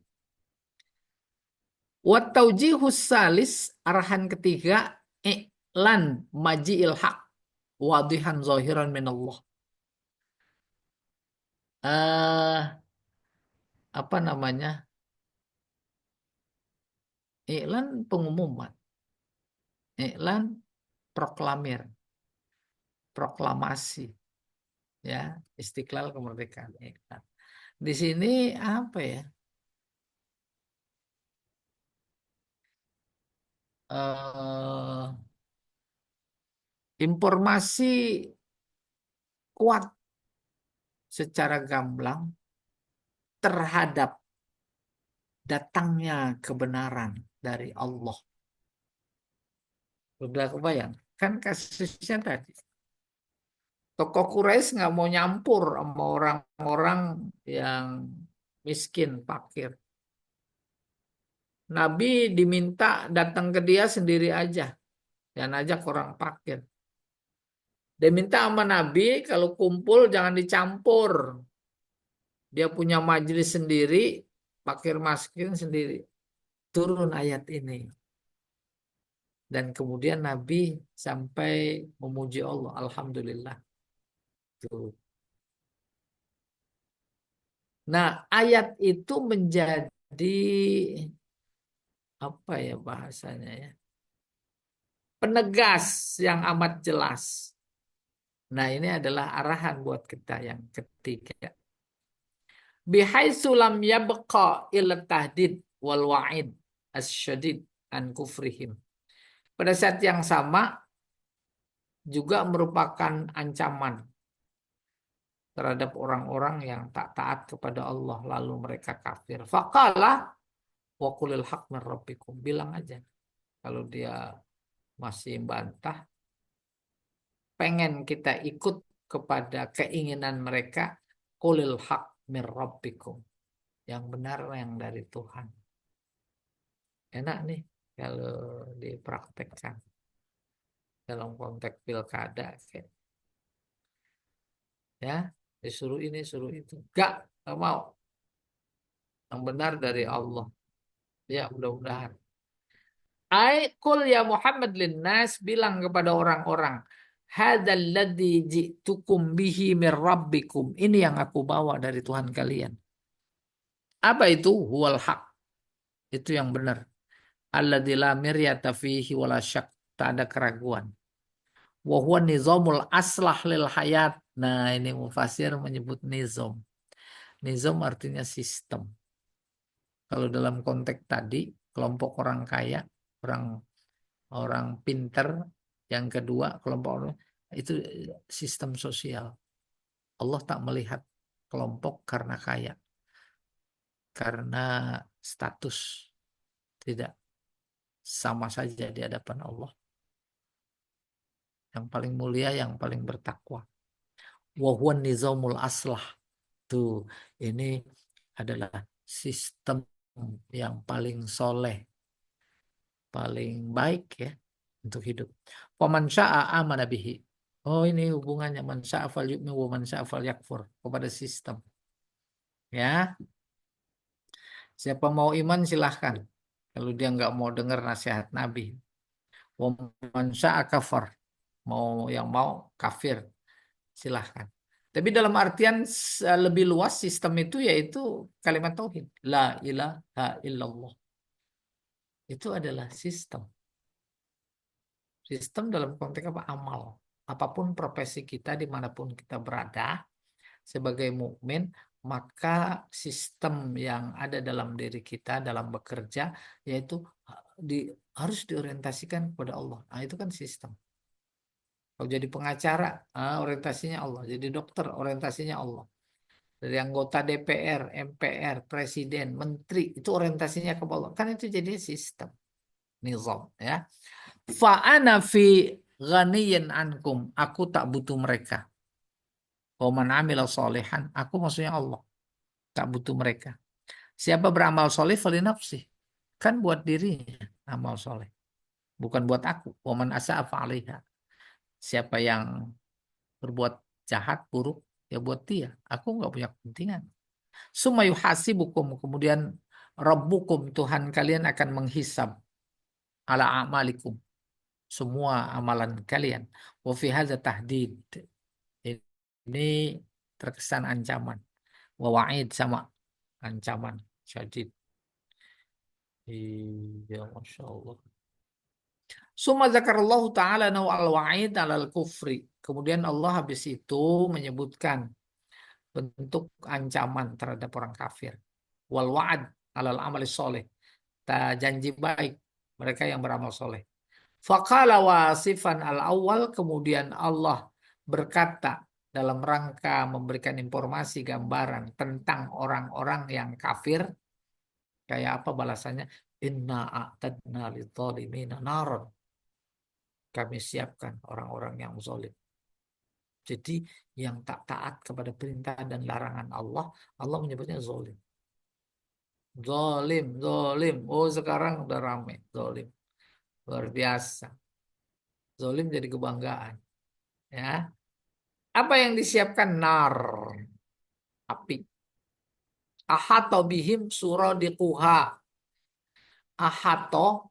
Speaker 1: Wa taujihus salis, arahan ketiga, i'lan maji'il haq wadihan zahiran min Allah. Apa namanya? Iklan pengumuman, iklan proklamir, proklamasi, ya, Istiqlal kemerdekaan. Iklan. Di sini apa ya? eh Informasi kuat secara gamblang terhadap datangnya kebenaran dari Allah. Udah kebayang? Kan kasusnya tadi. Tokoh Quraisy nggak mau nyampur sama orang-orang yang miskin, fakir. Nabi diminta datang ke dia sendiri aja. Dan ajak orang fakir. Dia minta sama Nabi kalau kumpul jangan dicampur. Dia punya majelis sendiri, fakir miskin sendiri. Turun ayat ini. Dan kemudian Nabi sampai memuji Allah. Alhamdulillah. Tuh. Nah, ayat itu menjadi apa ya bahasanya ya? Penegas yang amat jelas. Nah, ini adalah arahan buat kita yang ketiga. Bihaitsu lam yabqa illa tahdid wal wa'id asyadid an kufrihim. Pada saat yang sama juga merupakan ancaman terhadap orang-orang yang tak taat kepada Allah lalu mereka kafir. Faqala wa qulil haq min rabbikum. Bilang aja kalau dia masih bantah, pengen kita ikut kepada keinginan mereka, qulil haq min rabbikum. Yang benar yang dari Tuhan. Enak nih kalau dipraktekkan.
Speaker 2: dalam konteks pilkada, kayak, ya disuruh ini suruh itu, nggak mau, yang benar dari Allah, ya mudah-mudahan. Kul ya Muhammad linnas, bilang kepada orang-orang, hadzal ladzi ji'tukum bihi mir rabbikum, ini yang aku bawa dari Tuhan kalian. Apa itu? Huwal haq, itu yang benar. Alladzi la miryata fihi wala syak, tak ada keraguan. Wa huwa nizamul aslah lil hayat. Nah, ini mufasir menyebut nizam. Nizam artinya sistem. Kalau dalam konteks tadi, kelompok orang kaya, orang orang pinter, yang kedua kelompok orang itu sistem sosial. Allah tak melihat kelompok karena kaya, karena status, tidak, sama saja di hadapan Allah. Yang paling mulia, yang paling bertakwa. Wa huwa nizamul aslah. Tuh, ini adalah sistem yang paling soleh, paling baik ya untuk hidup. Waman syaa amana bihi. Oh, ini hubungannya man syaa fal yu'min wa man syaa fal yakfur, kepada sistem. Ya, siapa mau iman silahkan. Kalau dia nggak mau dengar nasihat Nabi. Waman syaa kafar. Yang mau kafir silahkan. Tapi dalam artian lebih luas, sistem itu yaitu kalimat tauhid. La ilaha illallah. Itu adalah sistem. Sistem dalam konteks apa? Amal. Apapun profesi kita, dimanapun kita berada, sebagai mukmin, maka sistem yang ada dalam diri kita dalam bekerja, yaitu di, harus diorientasikan kepada Allah. Nah, itu kan sistem. Kalau jadi pengacara, orientasinya Allah. Jadi dokter, orientasinya Allah. Dari anggota DPR, MPR, presiden, menteri, itu orientasinya ke Allah. Kan itu jadi sistem, nizam, ya. Fa'ana fi ghaniyin ankum, aku tak butuh mereka. Wa man amila solehan, aku maksudnya Allah, tak butuh mereka. Siapa beramal soleh, fali nafsih, kan buat dirinya amal soleh, bukan buat aku. Wa man asa'a fa'alaiha, siapa yang berbuat jahat, buruk, ya buat dia. Aku nggak punya kepentingan. Summa yuhasibukum, kemudian Rabbukum, Tuhan kalian akan menghisab ala amalikum, semua amalan kalian. Wa fi hadza tahdid, ini terkesan ancaman. Wa wa'id, sama ancaman syadid. Iya, Masya Allah. Summa zakarallahu ta'ala naw'al wa'id alal kufri. Kemudian Allah habis itu menyebutkan bentuk ancaman terhadap orang kafir. Wal wa'ad alal amali soleh. Janji baik mereka yang beramal soleh. Faqala wasifan al awal, kemudian Allah berkata dalam rangka memberikan informasi gambaran tentang orang-orang yang kafir, kayak apa balasannya? Inna a'tadna lidzalimina naron. Kami siapkan orang-orang yang zalim. Jadi yang tak taat kepada perintah dan larangan Allah, Allah menyebutnya zalim. Zalim, zalim. Oh, sekarang udah rame zalim. Luar biasa. Zalim jadi kebanggaan. Ya. Apa yang disiapkan? Nar, api. Ahato bihim suradiquha. Ahato,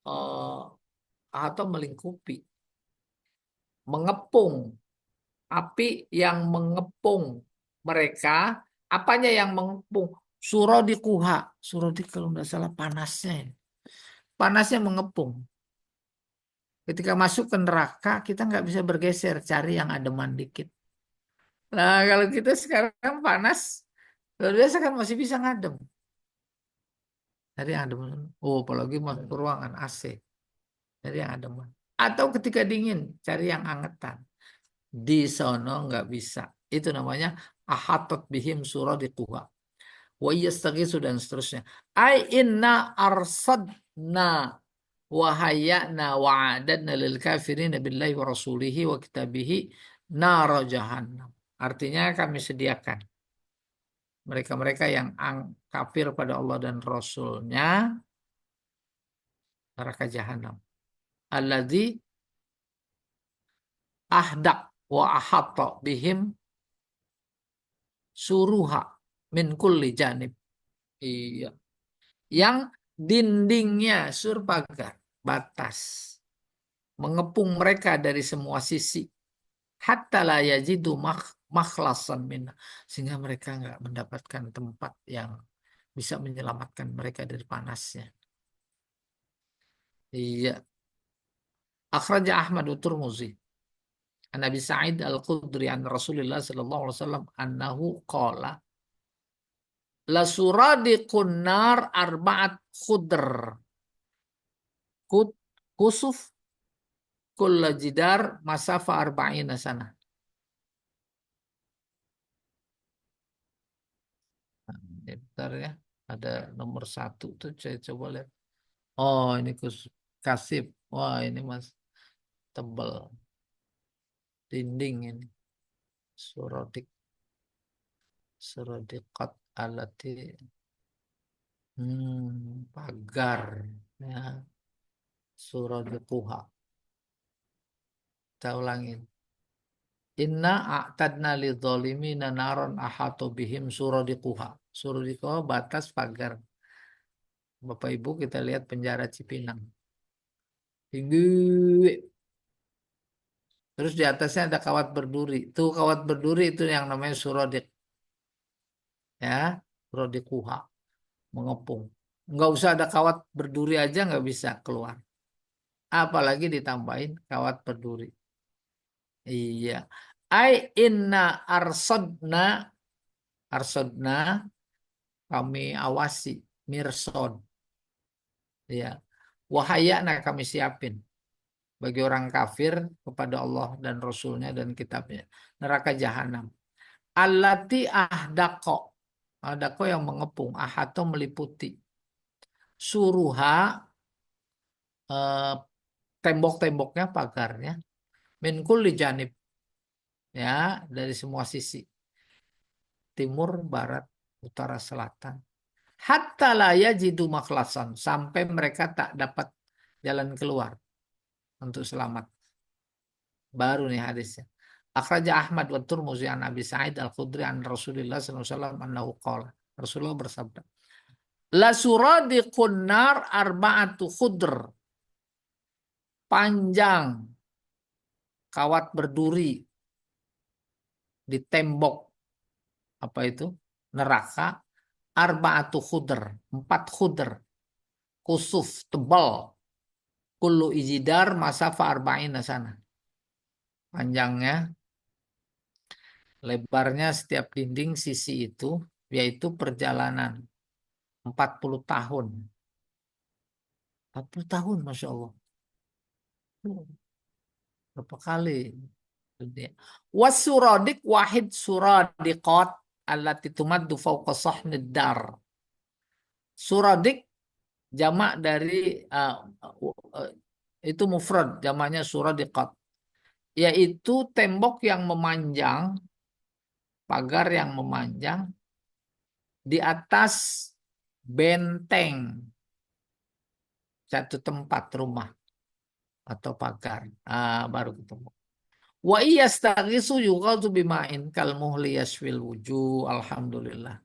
Speaker 2: eh, ahato melingkupi, mengepung, api yang mengepung mereka. Apanya yang mengepung? Suradiquha. Suradi kalau nggak salah panasnya. Panasnya mengepung. Ketika masuk ke neraka, kita nggak bisa bergeser, cari yang ademan dikit. Nah, kalau kita sekarang panas, luar biasa kan masih bisa ngadem. Cari yang ademan. Oh, apalagi masuk ke ruangan AC. Cari yang ademan. Atau ketika dingin, cari yang angetan. Di sono nggak bisa. Itu namanya ahatot bihim suradiquha. Wa yastaghisu, dan seterusnya. Ai inna arsadna wahayana wa'adadna lil kafirin billahi wa rasulihi wa kitabihi nara jahannam. Artinya kami sediakan mereka-mereka yang kafir pada Allah dan Rasulnya neraka jahanam. Alladzi ahdak wa ahatta bihim suruha min kulli janib. Iya. Yang dindingnya sur pagar, batas, mengepung mereka dari semua sisi. Hatta la yajidu makhlasan minna. Sehingga mereka nggak mendapatkan tempat yang bisa menyelamatkan mereka dari panasnya. Iya. Akhraja Ahmad wa Turmuzi. An Nabi Sa'id Al-Khudri an Rasulullah sallallahu alaihi wasallam annahu qala la suradiqun nar arba'at khudr kut kusuf kulla jidar masafa arba'ina sana. Nah, ini bentar ya. Ada nomor satu tuh saya coba lihat. Oh ini kasif. Wah ini mas tebal dinding ini. Suradik suradiqat alati pagar ya suradiquha. Kita ulangin. Inna a'tadna lidzalimina naron ahatu bihim suradiquha. Suradiquha batas pagar. Bapak Ibu kita lihat penjara Cipinang. Tinggi. Terus di atasnya ada kawat berduri. Tuh kawat berduri itu yang namanya suradiq. Ya, suradiquha. Mengepung. Nggak usah ada kawat berduri aja nggak bisa keluar. Apalagi ditambahin kawat berduri. Iya. Ai inna arsodna kami awasi mirsod. Ya. Wahayana kami siapin bagi orang kafir kepada Allah dan Rasulnya dan kitabnya. Neraka jahanam. Allati ahdaqo. Ahdaqo yang mengepung. Ahato meliputi. Suruha eh, tembok-temboknya, pagarnya. Min kulli janib. Ya, dari semua sisi. Timur, barat, utara, selatan. Hatta la yajidu makhlasan. Sampai mereka tak dapat jalan keluar untuk selamat. Baru nih hadisnya. Akhraja Ahmad wa Turmuzi an Abi Sa'id Al-Khudri an Rasulullah sallallahu alaihi wasallam annahu qala. Rasulullah bersabda, la suradiqun nar arba'atu khudr. Panjang kawat berduri di tembok apa itu? Neraka arba'atu khudr, 4 khudr. Kusuf tebal. Kullu ijidar masafa arba'ina sana. Panjangnya, lebarnya setiap dinding sisi itu yaitu perjalanan 40 tahun. 40 tahun, Masya Allah. Berapa kali? Wasuradik wahid suradiqat allati tumaddu fawqa sahnid dar. Suradik jamak dari uh, itu mufrad, jamaknya suradiqat. Yaitu tembok yang memanjang, pagar yang memanjang di atas benteng satu tempat rumah atau pagar. Baru ketemu. Wa iyastaghisu yughadhu bima'in kal muhli yasfil wujuh. Alhamdulillah.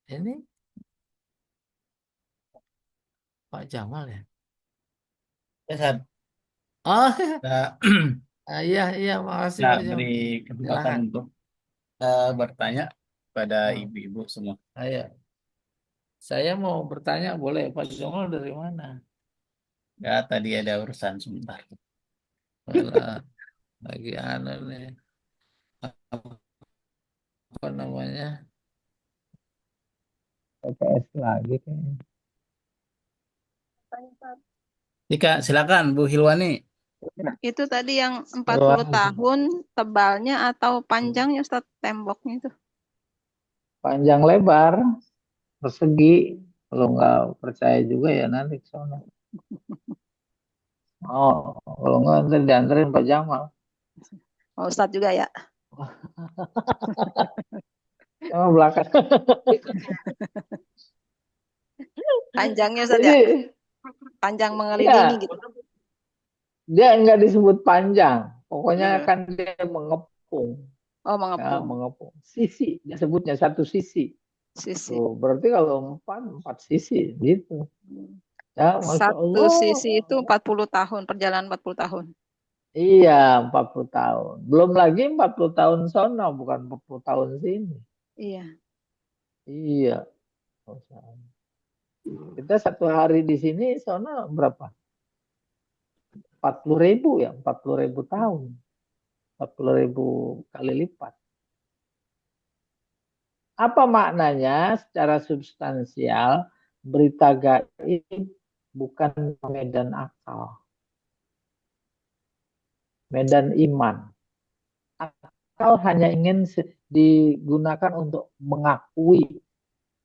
Speaker 2: Ini Pak Jamal ya?
Speaker 3: Ya, Sat.
Speaker 2: Oh,
Speaker 3: Kita,
Speaker 2: iya, iya, makasih
Speaker 3: kita
Speaker 2: Pak
Speaker 3: beri
Speaker 2: Jamal.
Speaker 3: kesempatan
Speaker 2: Silakan.
Speaker 3: untuk bertanya pada
Speaker 2: Oh,
Speaker 3: ibu-ibu semua.
Speaker 2: ayo. Saya mau bertanya, boleh Pak Jamal dari mana?
Speaker 3: Ya, tadi ada urusan sebentar.
Speaker 2: Walah, lagi anu nih, apa namanya? PPS lagi kayaknya.
Speaker 3: Dika, silakan Bu Hilwani.
Speaker 4: Itu tadi yang 40
Speaker 2: Wah,
Speaker 4: tahun tebalnya atau panjangnya Ustaz temboknya itu?
Speaker 2: panjang lebar, persegi. Kalau nggak percaya juga ya nanti ke sana. Oh, kalau nggak nanti dianterin Pak Jamal.
Speaker 4: Oh, Ustaz juga ya.
Speaker 2: Emang belakang.
Speaker 4: Panjangnya Ustaz
Speaker 2: Jadi,
Speaker 4: ya. Panjang mengelilingi
Speaker 2: ya,
Speaker 4: gitu.
Speaker 2: Dia nggak disebut panjang, pokoknya
Speaker 4: Iya.
Speaker 2: kan dia mengepung.
Speaker 4: Oh,
Speaker 2: Ya,
Speaker 4: mengepung.
Speaker 2: mengepung. Sisi, dia sebutnya satu sisi.
Speaker 4: Sisi.
Speaker 2: Tuh, berarti kalau empat sisi gitu. Ya, Masya
Speaker 4: Satu
Speaker 2: Allah.
Speaker 4: sisi itu 40 tahun, perjalanan 40 tahun.
Speaker 2: Iya, 40 tahun. Belum lagi 40 tahun sono, bukan 40 tahun sini.
Speaker 4: Iya.
Speaker 2: Iya. Kita satu hari di sini, sono berapa? 40.000 ya, 40.000 tahun. 40.000 kali lipat. Apa maknanya secara substansial berita gaib bukan medan akal, medan iman. Akal hanya ingin digunakan untuk mengakui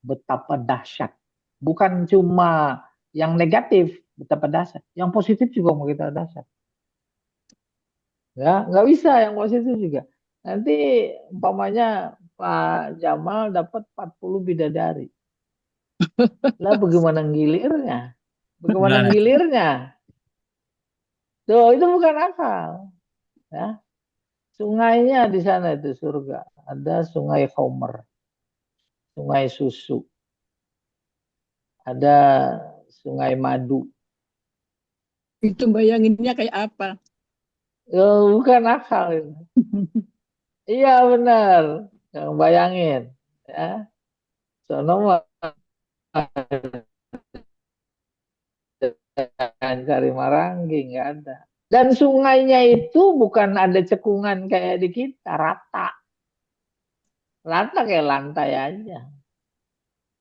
Speaker 2: betapa dahsyat. Bukan cuma yang negatif betapa dahsyat, yang positif juga mau kita dahsyat. Ya, nggak bisa yang positif juga. Nanti umpamanya Pak Jamal dapat 40 bidadari. Lah bagaimana ngilirnya? Bagaimana
Speaker 3: Gimana?
Speaker 2: ngilirnya? Tuh, itu bukan akal. Ya. Sungainya di sana itu surga. Ada sungai Homer, sungai susu, ada sungai madu.
Speaker 5: Itu bayanginnya kayak apa?
Speaker 2: Bukan akal itu. Iya benar. Yang bayangin. Ya. Sono mah cari marangi nggak ada. Dan sungainya itu bukan ada cekungan kayak di kita, rata. Rata kayak lantai aja.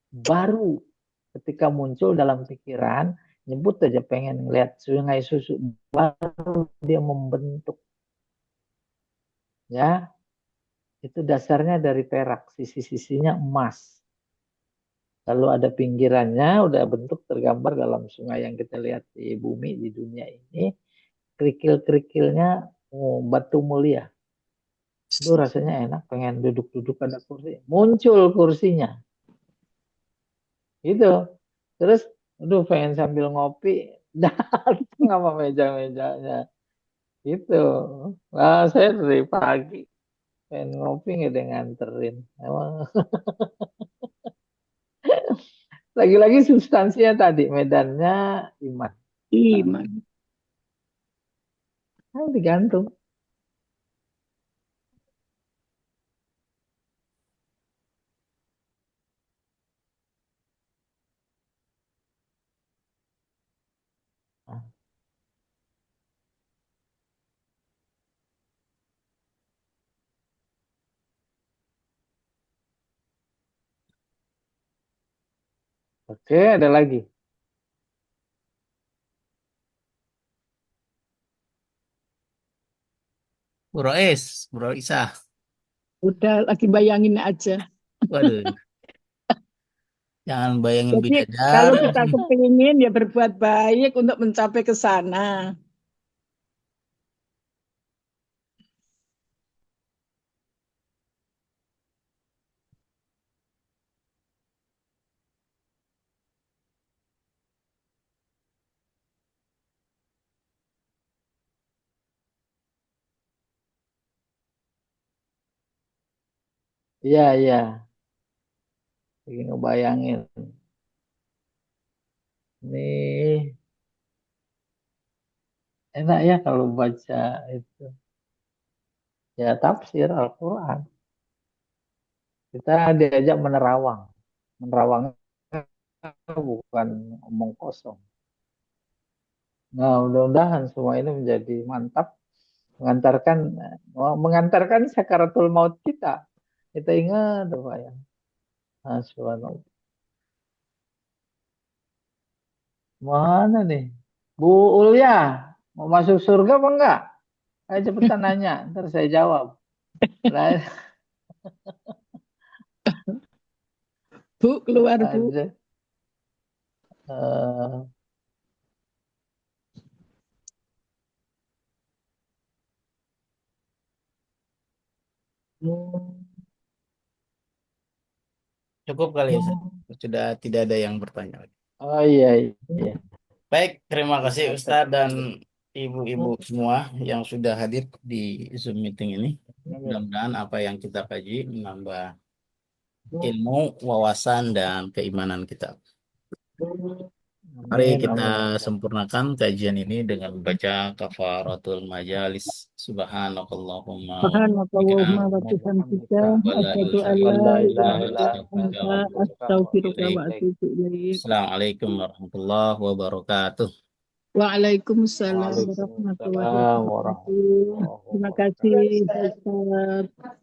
Speaker 2: Baru ketika muncul dalam pikiran, nyebut aja pengen ngeliat sungai susu, baru dia membentuk. Ya, itu dasarnya dari perak, sisi-sisinya emas. Lalu ada pinggirannya, udah bentuk tergambar dalam sungai yang kita lihat di bumi, di dunia ini. Kerikil-kerikilnya batu mulia. Itu rasanya enak, pengen duduk-duduk ada kursi. Muncul kursinya. Gitu. Terus, aduh pengen sambil ngopi, datang sama meja-mejanya. Gitu. Nah, saya dari pagi pengen ngopi nggak ada yang nganterin. Emang lagi-lagi substansinya tadi, medannya iman.
Speaker 5: Iman.
Speaker 2: Nah, digantung. Nah, oke, ada lagi.
Speaker 3: Bro Es, Bro Isa.
Speaker 5: Udah lagi bayangin aja.
Speaker 3: Waduh, jangan bayangin
Speaker 5: Jadi kalau kita
Speaker 3: bidadari.
Speaker 5: kepingin ya berbuat baik untuk mencapai ke sana.
Speaker 2: Iya, iya. Lagi ngebayangin. Ini enak ya kalau baca itu. Ya tafsir Al-Quran. Kita diajak menerawang. Menerawang bukan omong kosong. Nah, mudah-mudahan semua ini menjadi mantap mengantarkan mengantarkan sakaratul maut kita. Kita ingat apa ya? Nah, subhanallah. Mana nih? Bu Ulya, mau masuk surga apa enggak? Ayo cepetan nanya, ntar saya jawab. Lah,
Speaker 5: Bu, keluar Bu.
Speaker 2: ada. eh, hmm,
Speaker 3: Cukup kali ya, Ustaz.
Speaker 2: hmm.
Speaker 3: Sudah tidak ada yang bertanya lagi.
Speaker 2: Oh iya, iya.
Speaker 3: Baik, terima kasih Ustadz dan ibu-ibu semua yang sudah hadir di Zoom meeting ini. Mudah-mudahan apa yang kita kaji menambah ilmu, wawasan, dan keimanan kita. Mari kita sempurnakan kajian ini dengan membaca kafaratul majalis. Subhanakallahumma wa
Speaker 5: Subhanakallahumma wa
Speaker 3: bihamdika
Speaker 5: bihamdika
Speaker 3: wa la
Speaker 5: asyhadu an
Speaker 3: ilaha
Speaker 5: la
Speaker 3: illa
Speaker 5: ilaha illa
Speaker 3: anta
Speaker 5: anta astaghfiruka wa atubu ilaik.
Speaker 3: Assalamualaikum warahmatullahi wabarakatuh.
Speaker 5: Waalaikumsalam warahmatullahi wabarakatuh. Terima kasih Ustaz.